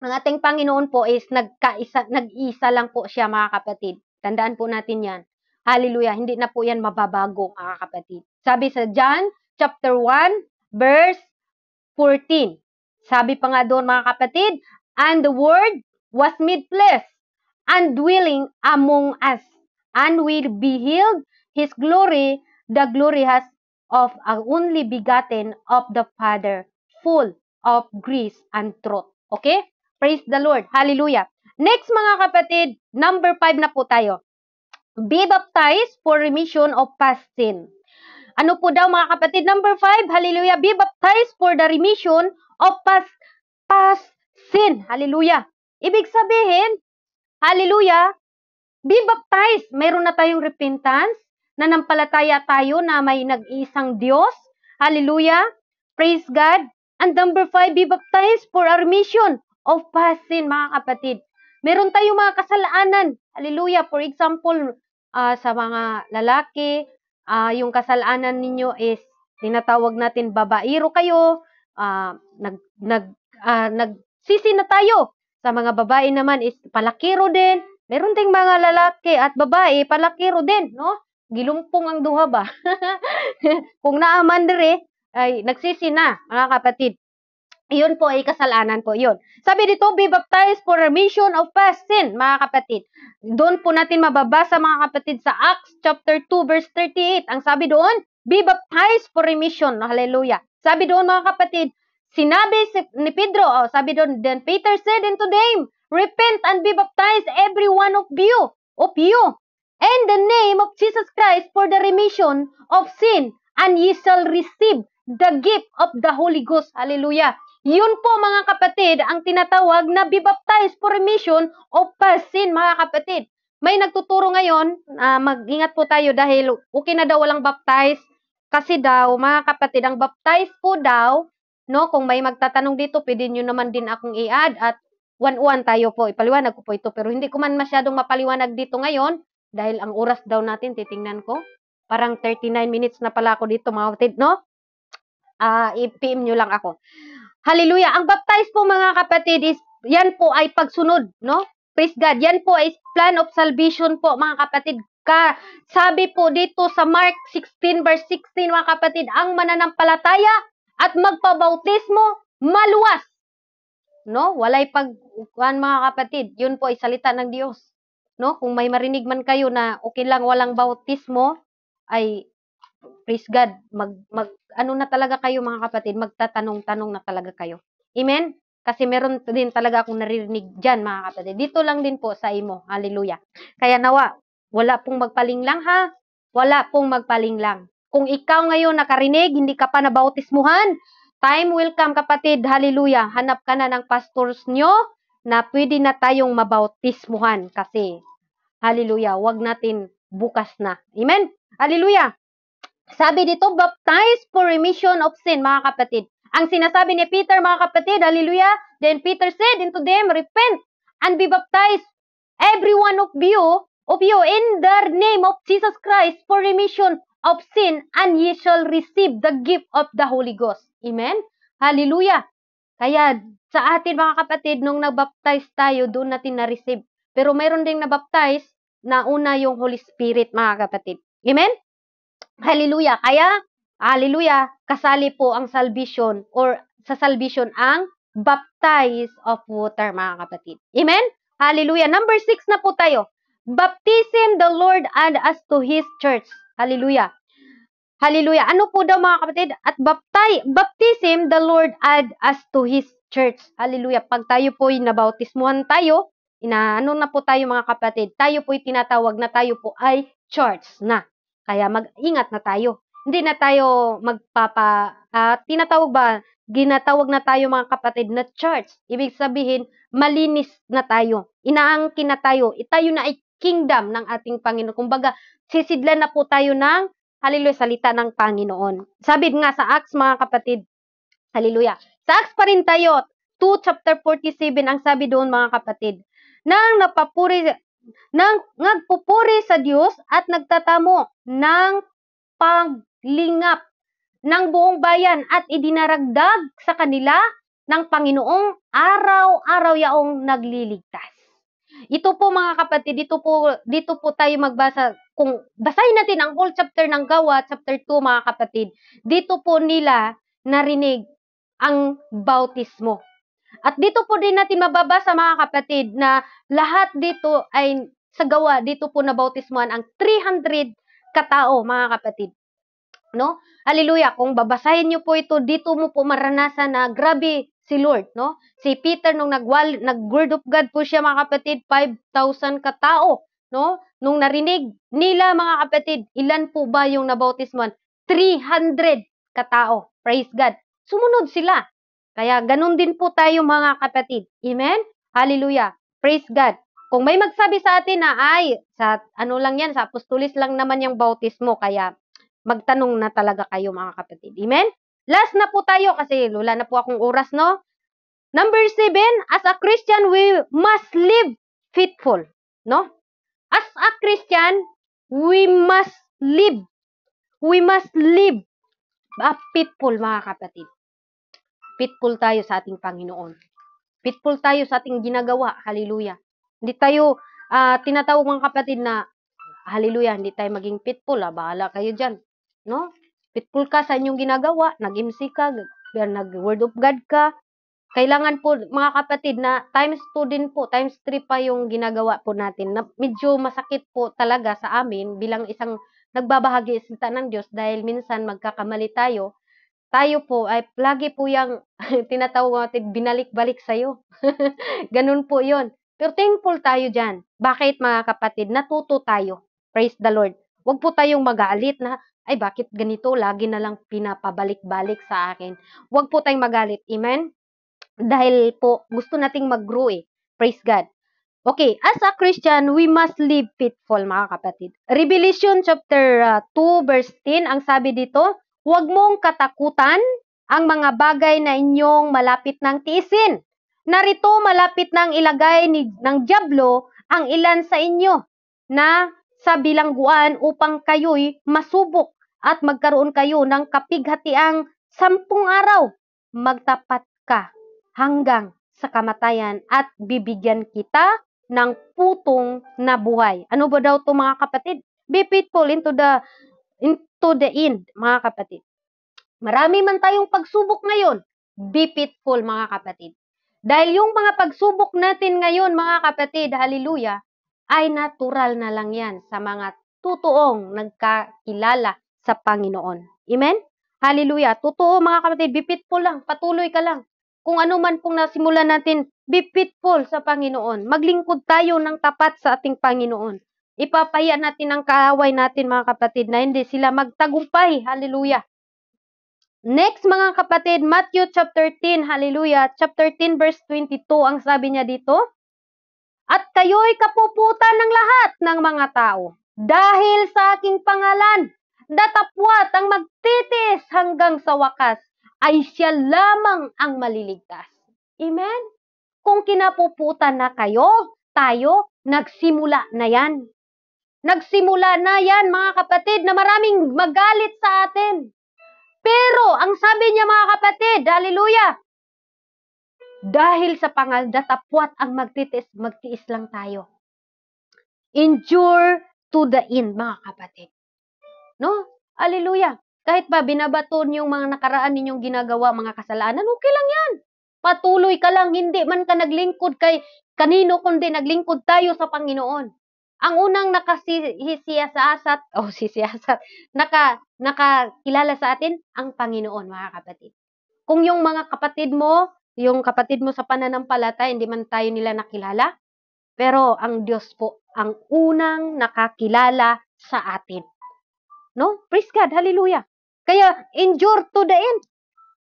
Ang ating Panginoon po is nag-isa lang po siya mga kapatid. Tandaan po natin yan. Hallelujah. Hindi na po yan mababago mga kapatid. Sabi sa John chapter 1 verse 14. Sabi pa nga doon mga kapatid, and the word was made flesh and dwelling among us, and we beheld His glory, the glory has of an only begotten of the Father, full of grace and truth. Okay? Praise the Lord. Hallelujah. Next mga kapatid, number 5 na po tayo. Be baptized for remission of past sin. Ano po daw mga kapatid? Number 5, hallelujah. Be baptized for the remission of past sin. Hallelujah. Ibig sabihin, hallelujah, be baptized. Mayroon na tayong repentance, nanampalataya tayo na may nag-iisang Diyos. Hallelujah. Praise God. And number 5, be baptized for a remission of past sin, mga kapatid. Meron tayong mga kasalanan. Hallelujah. For example, sa mga lalaki, yung kasalanan ninyo is tinatawag natin babaero kayo, nagsisi na tayo. Sa mga babae naman is palakiro din. Meron ting mga lalaki at babae palakiro din, no? Gilumpong ang duha ba? Kung naaman dire ay nagsisi na, mga kapatid. Iyon po ay kasalanan po yun. Sabi dito, be baptized for remission of past sin, mga kapatid. Doon po natin mababasa mga kapatid sa Acts chapter 2 verse 38. Ang sabi doon, be baptized for remission. Hallelujah. Sabi doon mga kapatid, sinabi ni Pedro, sabi doon, then Peter said unto them, repent and be baptized every one of you, in the name of Jesus Christ for the remission of sin, and ye shall receive the gift of the Holy Ghost. Hallelujah. Yun po mga kapatid, ang tinatawag na be baptized for remission of past sin, mga kapatid. May nagtuturo ngayon, mag-ingat po tayo dahil okay na daw walang baptize. Kasi daw, mga kapatid, ang baptize po daw, no, kung may magtatanong dito, pwede nyo naman din akong i-add at one-one tayo po. Ipaliwanag ko po ito. Pero hindi ko man masyadong mapaliwanag dito ngayon dahil ang oras daw natin, titingnan ko. Parang 39 minutes na pala ako dito, mga kapatid, no? I-PM nyo lang ako. Hallelujah. Ang baptize po mga kapatid is, yan po ay pagsunod, no? Praise God. Yan po ay plan of salvation po mga kapatid. Sabi po dito sa Mark 16 verse 16 mga kapatid, ang mananampalataya at magpabautismo maluwas. No? Walay pagkuhan mga kapatid. Yun po ay salita ng Diyos. No? Kung may marinig man kayo na okay lang walang bautismo, ay praise God, ano na talaga kayo mga kapatid, magtatanong-tanong na talaga kayo. Amen? Kasi meron din talaga akong naririnig dyan mga kapatid. Dito lang din po sa imo. Hallelujah. Kaya nawa, wala pong magpalinglang ha. Wala pong magpalinglang. Kung ikaw ngayon nakarinig, hindi ka pa nabautismuhan, time will come kapatid. Hallelujah. Hanap ka na ng pastors nyo na pwede na tayong mabautismuhan. Kasi, hallelujah, wag natin bukas na. Amen? Hallelujah. Sabi dito, baptize for remission of sin, mga kapatid. Ang sinasabi ni Peter, mga kapatid, hallelujah, then Peter said unto them, repent and be baptized, every one of you in the name of Jesus Christ for remission of sin, and ye shall receive the gift of the Holy Ghost. Amen? Hallelujah. Kaya sa atin, mga kapatid, nung nabaptize tayo, doon natin na-receive. Pero mayroon ding nabaptize na una yung Holy Spirit, mga kapatid. Amen? Hallelujah. Kaya, hallelujah, kasali po ang salvation or sa salvation ang baptize of water, mga kapatid. Amen? Hallelujah. Number 6 na po tayo. Baptism the Lord add us to His church. Hallelujah. Hallelujah. Ano po daw mga kapatid? At baptism the Lord add us to His church. Hallelujah. Pag tayo po'y nabautismuhan tayo, ano na po tayo mga kapatid? Tayo po'y tinatawag na tayo po ay church na. Kaya mag-ingat na tayo. Hindi na tayo ginatawag na tayo mga kapatid na church. Ibig sabihin, malinis na tayo. Inaangkin na tayo. Tayo na ay kingdom ng ating Panginoon. Kumbaga, sisidlan na po tayo ng, hallelujah, salita ng Panginoon. Sabi nga sa Acts mga kapatid, hallelujah. Sa Acts pa rin tayo, 2 chapter 47, ang sabi doon mga kapatid, nagpupuri sa Diyos at nagtatamo ng paglingap ng buong bayan at idinaragdag sa kanila ng Panginoong araw-araw yaong nagliligtas. Ito po mga kapatid, dito po tayo magbasa. Kung basahin natin ang whole chapter ng Gawa, chapter 2 mga kapatid, dito po nila narinig ang bautismo. At dito po din natin mababasa mga kapatid na lahat dito ay sa Gawa, dito po nabautismuhan ang 300 katao mga kapatid. No? Hallelujah. Kung babasahin niyo po ito, dito mo po maranasan na grabe si Lord, no? Si Peter nung nag-word of God po siya mga kapatid, 5,000 katao, no? Nung narinig nila mga kapatid, ilan po ba yung nabautismuhan? 300 katao. Praise God. Sumunod sila. Kaya ganun din po tayo mga kapatid. Amen? Hallelujah. Praise God. Kung may magsabi sa atin na sa ano lang yan, sa apostolis lang naman yung bautismo, kaya magtanong na talaga kayo mga kapatid. Amen? Last na po tayo kasi wala na po akong oras, no? Number 7, as a Christian, we must live faithful, no? As a Christian, we must live faithful mga kapatid. Faithful tayo sa ating Panginoon. Faithful tayo sa ating ginagawa. Hallelujah. Hindi tayo tinatawag mga kapatid na hallelujah, hindi tayo maging faithful. Bahala kayo dyan. No? Faithful ka sa inyong ginagawa. Nag-MC ka, nag-word of God ka. Kailangan po mga kapatid na times 2 din po, times 3 pa yung ginagawa po natin. Na medyo masakit po talaga sa amin bilang isang nagbabahagi sa ng Diyos dahil minsan magkakamali tayo. Tayo po ay lagi po yung tinatawag natin binalik-balik sa'yo. Ganun po yun. Pero thankful tayo dyan. Bakit mga kapatid? Natuto tayo. Praise the Lord. Huwag po tayong magalit na, ay bakit ganito? Lagi na lang pinapabalik-balik sa akin. Huwag po tayong magalit. Amen? Dahil po gusto nating mag-grow eh. Praise God. Okay, as a Christian, we must live faithful mga kapatid. Revelation chapter 2 verse 10, ang sabi dito, huwag mong katakutan ang mga bagay na inyong malapit ng tiisin. Narito malapit nang ilagay ng dyablo ang ilan sa inyo na sa bilangguan upang kayo'y masubok at magkaroon kayo ng kapighatiang 10 araw. Magtapat ka hanggang sa kamatayan at bibigyan kita ng putong na buhay. Ano ba daw to mga kapatid? Be faithful into the end, mga kapatid. Marami man tayong pagsubok ngayon, be faithful mga kapatid. Dahil yung mga pagsubok natin ngayon mga kapatid, hallelujah, ay natural na lang yan sa mga totoong nagkakilala sa Panginoon. Amen? Hallelujah. Totoo mga kapatid, be faithful lang, patuloy ka lang. Kung ano man pong nasimulan natin, be faithful sa Panginoon. Maglingkod tayo ng tapat sa ating Panginoon. Ipapahiya natin ang kaaway natin mga kapatid na hindi sila magtagumpay. Hallelujah. Next mga kapatid, Matthew chapter 10, hallelujah, chapter 10 verse 22, ang sabi niya dito, at kayo'y kapuputan ng lahat ng mga tao. Dahil sa aking pangalan, datapwat ang magtitiis hanggang sa wakas, ay siya lamang ang maliligtas. Amen? Kung kinapuputan na kayo, tayo, nagsimula na yan. Nagsimula na yan mga kapatid na maraming magalit sa atin. Pero, ang sabi niya mga kapatid, hallelujah, dahil sa pangal, datapwat ang magtiis lang tayo. Endure to the end, mga kapatid. No? Hallelujah. Kahit ba binabaton yung mga nakaraan ninyong ginagawa, mga kasalanan, okay lang yan. Patuloy ka lang, hindi man ka naglingkod kay kanino, kundi naglingkod tayo sa Panginoon. Ang unang nakakilala sa atin, ang Panginoon, mga kapatid. Kung yung mga kapatid mo, sa pananampalataya, hindi man tayo nila nakilala, pero ang Diyos po, ang unang nakakilala sa atin. No? Praise God, hallelujah. Kaya, endure to the end.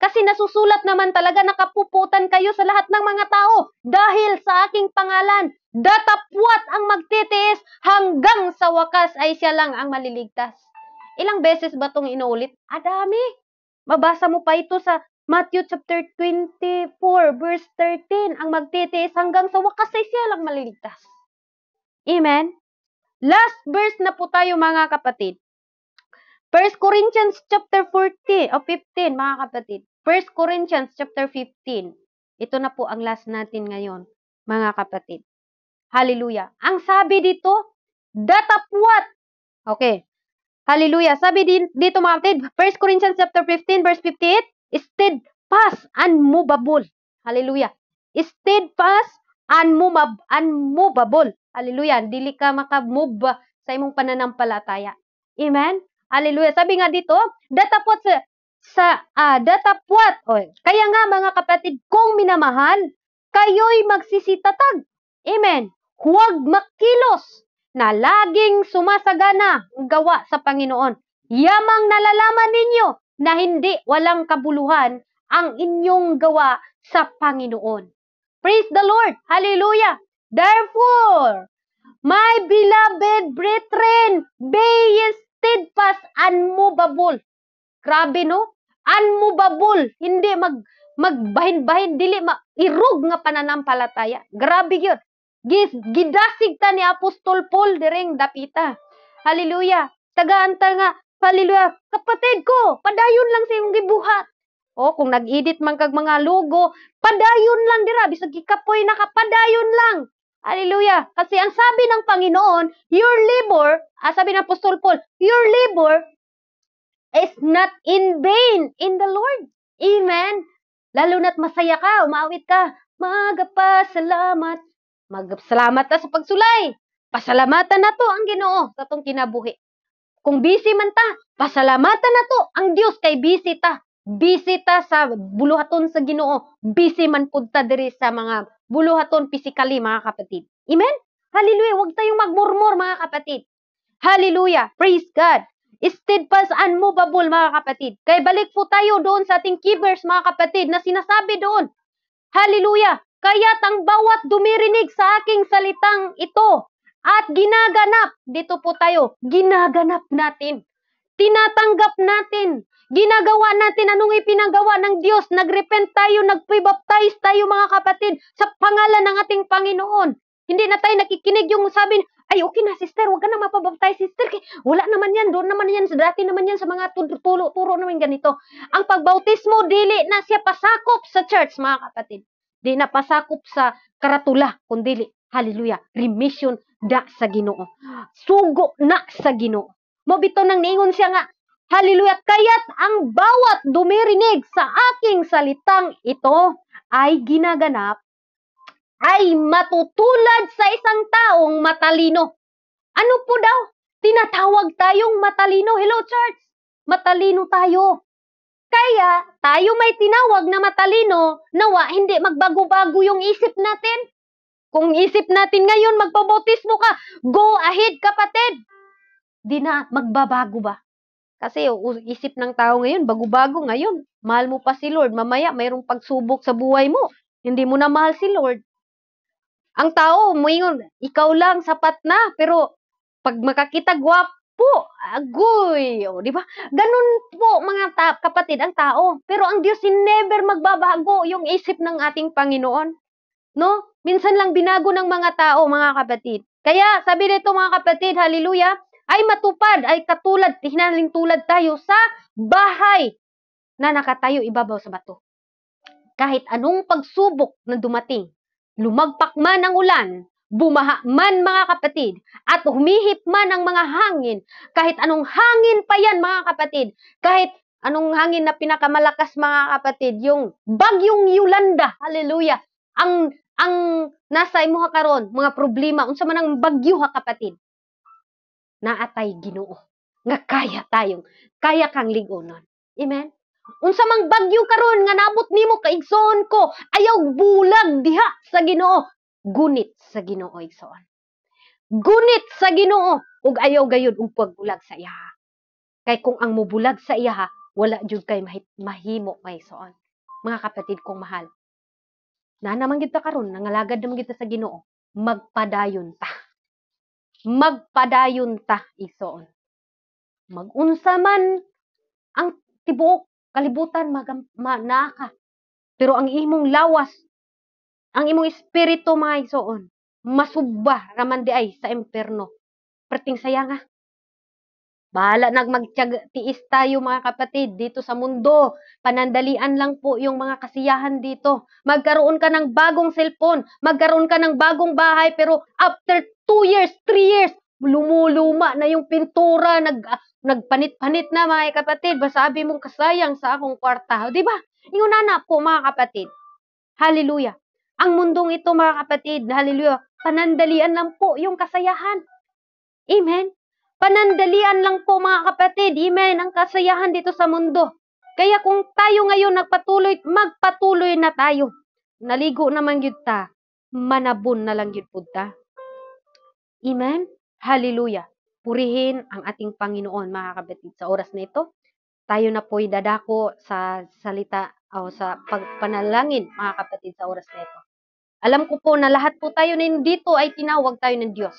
Kasi nasusulat naman talaga, nakapuputan kayo sa lahat ng mga tao dahil sa aking pangalan. Datapwat ang magtitiis hanggang sa wakas ay siya lang ang maliligtas. Ilang beses ba itong inuulit? Dami. Mabasa mo pa ito sa Matthew chapter 24 verse 13. Ang magtitiis hanggang sa wakas ay siya lang maliligtas. Amen? Last verse na po tayo mga kapatid. 1 Corinthians chapter 15, mga kapatid. 1 Corinthians chapter 15. Ito na po ang last natin ngayon, mga kapatid. Hallelujah. Ang sabi dito, datapwat. Okay. Hallelujah. Sabi dito mga kapatid, 1 Corinthians chapter 15 verse 58, steadfast, unmovable. Hallelujah. Steadfast, unmovable. Hallelujah. Dili ka makamove sa imong pananampalataya. Amen? Hallelujah. Sabi nga dito, datapwat datapwat. Kaya nga mga kapatid, kung minamahal, kayo'y magsisitatag. Amen. Huwag makilos na laging sumasagana ang gawa sa Panginoon. Yamang nalalaman ninyo na hindi walang kabuluhan ang inyong gawa sa Panginoon. Praise the Lord. Hallelujah. Therefore, my beloved brethren, be steadfast, unmovable. Grabe, no? Unmovable. Hindi magbahin-bahin, dili irog nga pananampalataya. Grabe yun. Gidasig ta ni Apostol Paul direng dapita. Hallelujah. Tagaan ta nga, hallelujah. Kapatid ko, padayon lang sa iyong gibuhat. Kung nag-edit man kag mga logo, padayon lang dira. Bisag gikapoy na ka, padayon lang. Hallelujah. Kasi ang sabi ng Panginoon, your labor, sabi ng Apostol Paul, your labor is not in vain in the Lord. Amen. Lalo na't masaya ka, umawit ka. Magpasalamat. Magsalamat ta sa pagsulay. Pasalamatan na to ang Ginoo sa tong kinabuhi. Kung busy man ta, pasalamatan na to ang Dios kay busy ta. Busy ta sa buluhaton sa Ginoo. Busy man pud ta diri sa mga buluhaton physically, mga kapatid. Amen? Hallelujah. Huwag tayong magmurmur, mga kapatid. Hallelujah. Praise God. Steadfast, unmovable, mga kapatid. Kaya balik po tayo doon sa ating key verse, mga kapatid, na sinasabi doon. Hallelujah. Kaya't ang bawat dumirinig sa aking salitang ito at ginaganap, dito po tayo, ginaganap natin. Tinatanggap natin. Ginagawa natin anong ipinagawa ng Diyos. Nagrepent tayo, nagpibaptize tayo mga kapatid sa pangalan ng ating Panginoon. Hindi na tayo nakikinig yung sabi, Ay, okay na, sister, huwag ka na mapabaptize, sister. Wala naman yan, doon naman yan, dati naman yan sa mga turo naman ganito. Ang pagbautismo, dili na siya pasakop sa church, mga kapatid. Di na pasakop sa karatula, kundi, hallelujah, remission da sa Ginoo. Sugo na sa Ginoo. Mobito nang niingon siya nga, hallelujah, kaya't ang bawat dumirinig sa aking salitang ito ay ginaganap, ay matutulad sa isang taong matalino. Ano po daw? Tinatawag tayong matalino. Hello, church. Matalino tayo. Kaya, tayo may tinawag na matalino, nawa, hindi magbago-bago yung isip natin. Kung isip natin ngayon, magpabautismo ka, go ahead, kapatid. Di na magbabago ba? Kasi isip ng tao ngayon, bago-bago ngayon. Mahal mo pa si Lord. Mamaya, mayroong pagsubok sa buhay mo. Hindi mo na mahal si Lord. Ang tao, moingon, ikaw lang, sapat na. Pero, pag makakita, gwapo, agoy. O, di ba? Ganun po, mga kapatid, ang tao. Pero ang Diyos, never magbabago yung isip ng ating Panginoon. No? Minsan lang binago ng mga tao, mga kapatid. Kaya, sabi nito mga kapatid, hallelujah, ay matupad, ay katulad, hinaling tulad tayo sa bahay na nakatayo ibabaw sa bato. Kahit anong pagsubok na dumating, lumagpak man ang ulan, bumaha man mga kapatid, at humihip man ang mga hangin, kahit anong hangin pa yan mga kapatid, kahit anong hangin na pinakamalakas mga kapatid, yung bagyong Yolanda, hallelujah, ang nasa imo karon mga problema, unsa man ang bagyo ha kapatid, naatay Ginoo, nga kaya kang ligonon. Amen? Unsa mang bagyo karon nga nabot nimo kaigsoon ko, ayaw bulag diha sa Ginoo, gunit sa Ginoo igsoon. Gunit sa Ginoo ug ayaw gayud og pagbulag sa iya. Kay kung ang mubulag sa iya, wala jud kay mahimo maigsoon. Mga kapatid kong mahal, na naman gid ta karon, nangalagad naman gid ta sa Ginoo, magpadayon ta. Magpadayon ta igsoon. Magunsa man ang tibuok kalibutan naka. Pero ang imong lawas, ang imong espiritu mga igsoon, masubba raman di ay sa impierno. Perting saya nga. Bahala magtiis tayo mga kapatid dito sa mundo. Panandalian lang po yung mga kasiyahan dito. Magkaroon ka ng bagong cellphone, magkaroon ka ng bagong bahay, pero after 2 years, 3 years, lumuluma na yung pintura, nagpanit-panit na mga kapatid. Sabi mong kasayang sa akong kwarta. Di ba? Yung na po mga kapatid. Hallelujah. Ang mundong ito mga kapatid, hallelujah, panandalian lang po yung kasayahan. Amen. Panandalian lang po mga kapatid, amen, ang kasayahan dito sa mundo. Kaya kung tayo ngayon magpatuloy na tayo. Naligo naman yun ta, manabon na lang yun po ta. Amen? Hallelujah. Purihin ang ating Panginoon mga kapatid sa oras na ito. Tayo na po'y dadako sa salita o sa pagpanalangin mga kapatid sa oras na ito. Alam ko po na lahat po tayo nandito ay tinawag tayo ng Diyos.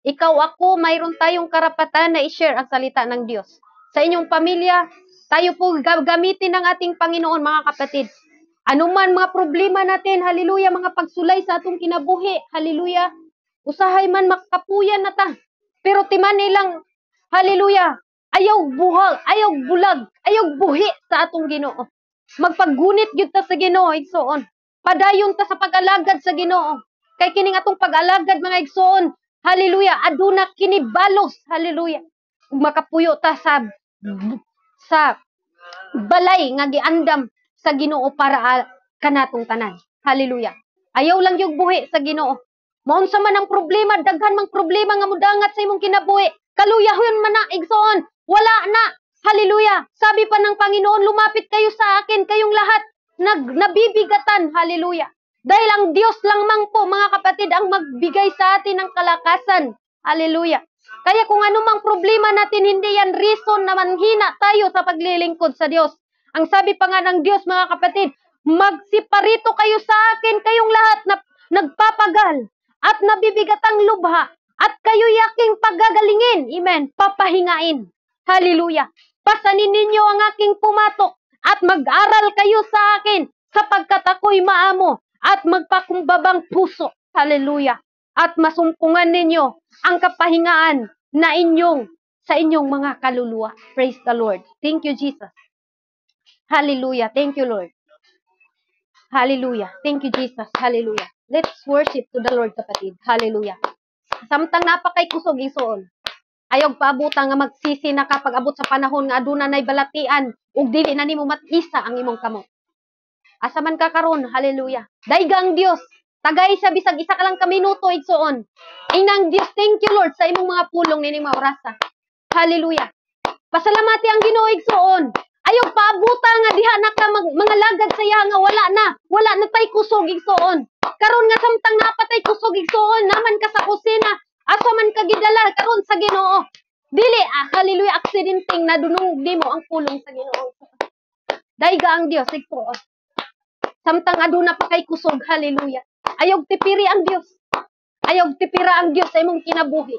Ikaw, ako, mayroon tayong karapatan na i-share ang salita ng Diyos. Sa inyong pamilya, tayo po gamitin ng ating Panginoon, mga kapatid. Anuman mga problema natin, hallelujah, mga pagsulay sa atong kinabuhi, hallelujah. Usahay man makapuyan na ta. Pero timan nilang, hallelujah, ayaw buhag, ayaw bulag, ayaw buhi sa atong Ginoo. Magpaggunit gyud ta sa Ginoo, igsoon. Padayon ta sa pag-alagad sa Ginoo. Kay kining atong pag-alagad mga igsoon, hallelujah, aduna kinibalos, hallelujah. Makapuyo ta sa balay nga giandam sa Ginoo para kanatong tanan. Hallelujah. Ayaw lang yung buhi sa Ginoo. Maunsa man ang problema, daghan mang problema nga mudangat sa imong kinabuhi. Kaluyahon man na igsoon, wala na. Hallelujah. Sabi pa ng Panginoon, lumapit kayo sa akin, kayong lahat nabibigatan. Hallelujah. Dahil ang Diyos lang mang po, mga kapatid, ang magbigay sa atin ng kalakasan. Hallelujah. Kaya kung anumang problema natin, hindi yan reason na manghina tayo sa paglilingkod sa Diyos. Ang sabi pa nga ng Diyos, mga kapatid, magsiparito kayo sa akin, kayong lahat na nagpapagal at nabibigatang lubha, at kayo yaking pagagalingin. Amen. Papahingain. Hallelujah. Pasanin ninyo ang aking pumatok at mag-aral kayo sa akin sapagkat ako'y maamo at magpakumbabang puso. Hallelujah. at masumpungan ninyo ang kapahingaan na sa inyong mga kaluluwa. Praise the Lord. Thank you, Jesus. Hallelujah. Thank you, Lord. Hallelujah. Thank you, Jesus. Hallelujah. Let's worship to the Lord, kapatid. Hallelujah. Samtang napakay kusog isuon. Ayog paabutan nga magsisi na kapag abot sa panahon nga aduna nay balatian ug dili na nimo matisa ang imong kamot. Asa man ka karon, hallelujah. Daigang Dios, tagay sa bisag isa ka lang ka minuto igsuon. Inang Dios, thank you Lord sa imong mga pulong nining mga orasa. Hallelujah. Pasalamati ang Ginoo igsuon. Ayog paabuta nga diha na ka mga lagad sa iya nga wala na tay kusog igsuon. Karon nga samtang napatay kusog igsuon naman ka sa kusina, asa man ka gidala karon sa Ginoo. Dili hallelujah aksidenteng nadunog nimo ang pulong sa Ginoo. Daiga ang Dios igsuon. Samtang aduna pa kay kusog, hallelujah. Ayog tipiri ang Dios. Ayog tipira ang Dios sa imong kinabuhi.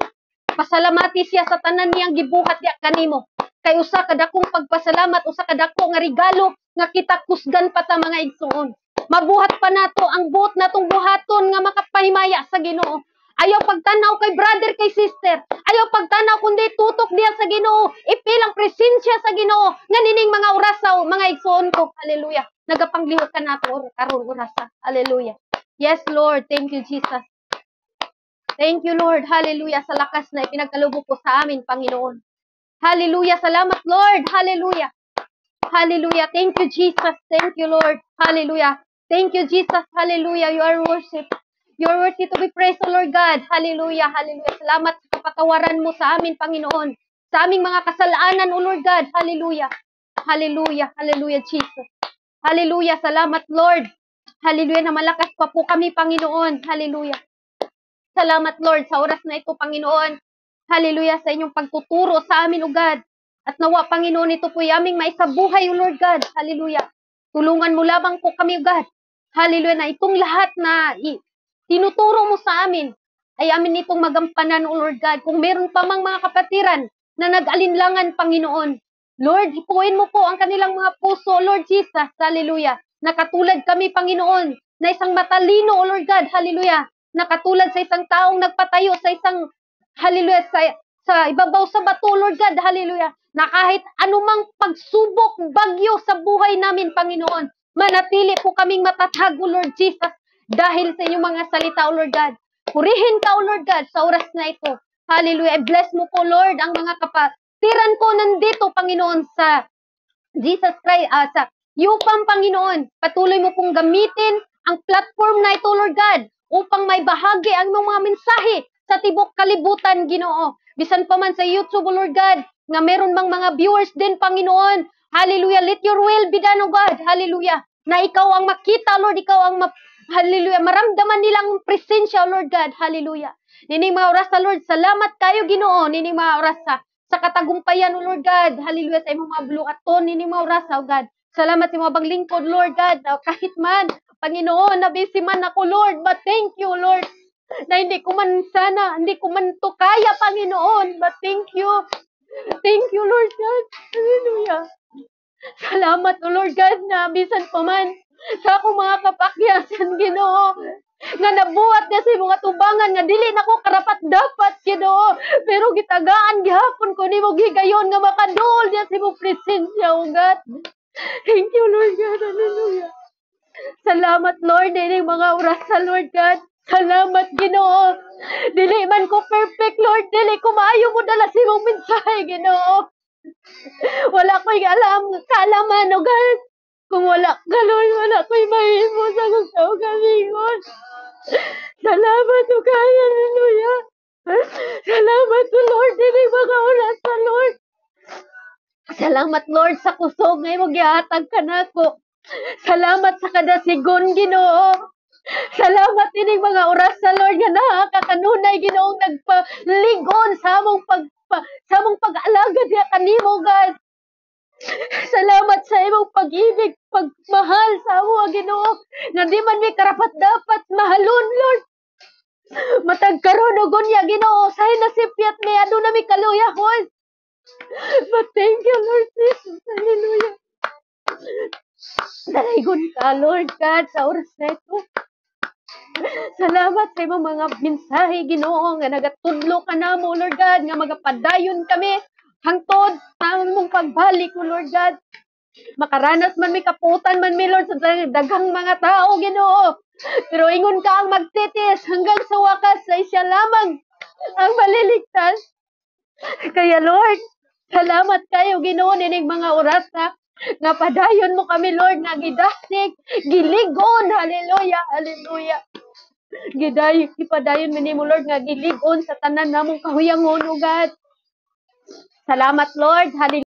Pasalamati siya sa tanan niyang gibuhat diya kanimo. Kay usa ka dakong pagpasalamat, usa ka dako nga regalo nga kita kusgan pa ta mga igsuon. Mabuhat pa nato ang buot natong buhaton nga makapahimaya sa Ginoo. Ayaw pagtanaw kay brother, kay sister. Ayaw pagtanaw kundi tutok diya sa Ginoo. Ipilang presensya sa Ginoo nga nining mga orasaw, mga igsuon ko. Hallelujah. Nagapangliwat ka nato karon orasa. Hallelujah. Yes, Lord. Thank you, Jesus. Thank you, Lord. Hallelujah. Sa lakas na ipinagkaloob ko sa amin, Panginoon. Hallelujah. Salamat, Lord. Hallelujah. Hallelujah. Thank you, Jesus. Thank you, Lord. Hallelujah. Thank you, Jesus. Hallelujah. You are worship. You are worthy to be praised, O Lord God. Hallelujah. Hallelujah. Salamat sa kapatawaran mo sa amin, Panginoon. Sa aming mga kasalanan, O Lord God. Hallelujah. Hallelujah. Hallelujah, Jesus. Hallelujah. Salamat, Lord. Hallelujah. Na malakas pa po kami, Panginoon. Hallelujah. Salamat, Lord, sa oras na ito, Panginoon. Hallelujah, sa inyong pagtuturo sa amin, O God. At nawa, Panginoon, ito po aming maisabuhay, O Lord God. Hallelujah. Tulungan mo lamang po kami, O God. Hallelujah, na itong lahat na tinuturo mo sa amin, ay amin itong magampanan, O Lord God. Kung meron pa mang mga kapatiran na nag-alinlangan, Panginoon, Lord, hipuin mo po ang kanilang mga puso, Lord Jesus. Hallelujah. Nakatulad kami, Panginoon, na isang matalino, O Lord God. Hallelujah. Nakatulad sa isang taong nagpatayo sa isang, hallelujah, sa ibabaw sa bato, Lord God, hallelujah, na kahit anumang pagsubok, bagyo sa buhay namin, Panginoon, manatili po kaming matatag, O Lord Jesus, dahil sa inyong mga salita, O Lord God. Purihin ka, O Lord God, sa oras na ito. Hallelujah. Bless mo po, Lord, ang mga kapatiran ko nandito, Panginoon, sa Jesus Christ, sa Yupang, Panginoon. Patuloy mo pong gamitin ang platform na ito, Lord God, upang may bahagi ang mga mensahe sa tibok kalibutan, Ginoo. Bisan pa man sa YouTube, Lord God, nga meron mang mga viewers din, Panginoon. Hallelujah. Let your will be done, O God. Hallelujah. Na ikaw ang makita, Lord. Ikaw ang hallelujah. Maramdaman nilang presensya, Lord God. Hallelujah. Nining mga oras sa Lord, salamat kayo, Ginoo. Nining mga oras sa katagumpayan, O Lord God. Hallelujah. Sa imong mga buluaton, nining mga oras, O God. Salamat sa mga baglingkod, Lord God. Kahit man, Panginoon, nabisi man ako, Lord, but thank you, Lord, na hindi ko man to kaya, Panginoon, but thank you. Thank you, Lord God. Hallelujah. Salamat, O Lord God, na bisan pa man sa akong mga kapakyasan, Ginoo, nga nabuhat na sa mga tubangan nga dili na ko karapat dapat, Ginoo, pero gitagaan gihapon ko nimo gigayon nga makadul niya sa imong presensya, O God. Thank you, Lord God. Hallelujah. Salamat, Lord, dili mga oras sa Lord God. Salamat, Ginoo. Dili man ko perfect, Lord. Dili ko maayo mo dala sa imong mensahe, Ginoo. Wala ko'y kaalaman, O God. Kung wala ka, Lord, wala ko'y mahimo sa kong kaugalingon. Salamat, O God. Hallelujah. Salamat, O Lord, dili mga oras sa Lord. Salamat, Lord, sa kusog na imong gihatag kanako. Salamat sa kada sigon, Ginoo. Salamat ining mga oras sa Lord nga nakakakanunay, Ginoong nagpaligon sa among pag-alagad diha kanimo, God. Salamat sa imong pag-ibig, pagmahal sa amo, Ginoo. Nga di man mi karapat dapat mahalon, Lord. Matag karon og unya, Ginoo, sahay nasipyat mi aduna mi kaluyahon. But thank you, Lord Jesus. Hallelujah. Dalaygon ka, Lord God, sa oras na ito. Salamat sa imong mga mensahe, Ginoo, nga nagatudlo ka namo, Lord God, nga magapadayon kami hangtod sa among pagbalik, Lord God. Makaranas man may kaputan man mi, Lord, sa daghang mga tao, Ginoo. Pero ingon ka ang magtitis hanggang sa wakas sa isya lamang ang maliligtas. Kaya Lord, salamat kayo, Ginoo, nining mga oras nga padayon mo kami, Lord, nga gidasig, giligon, hallelujah, hallelujah. Ipadayon mo, Lord, nga giligon sa tanan namong kahuyangon, O God. Salamat, Lord, hallelujah.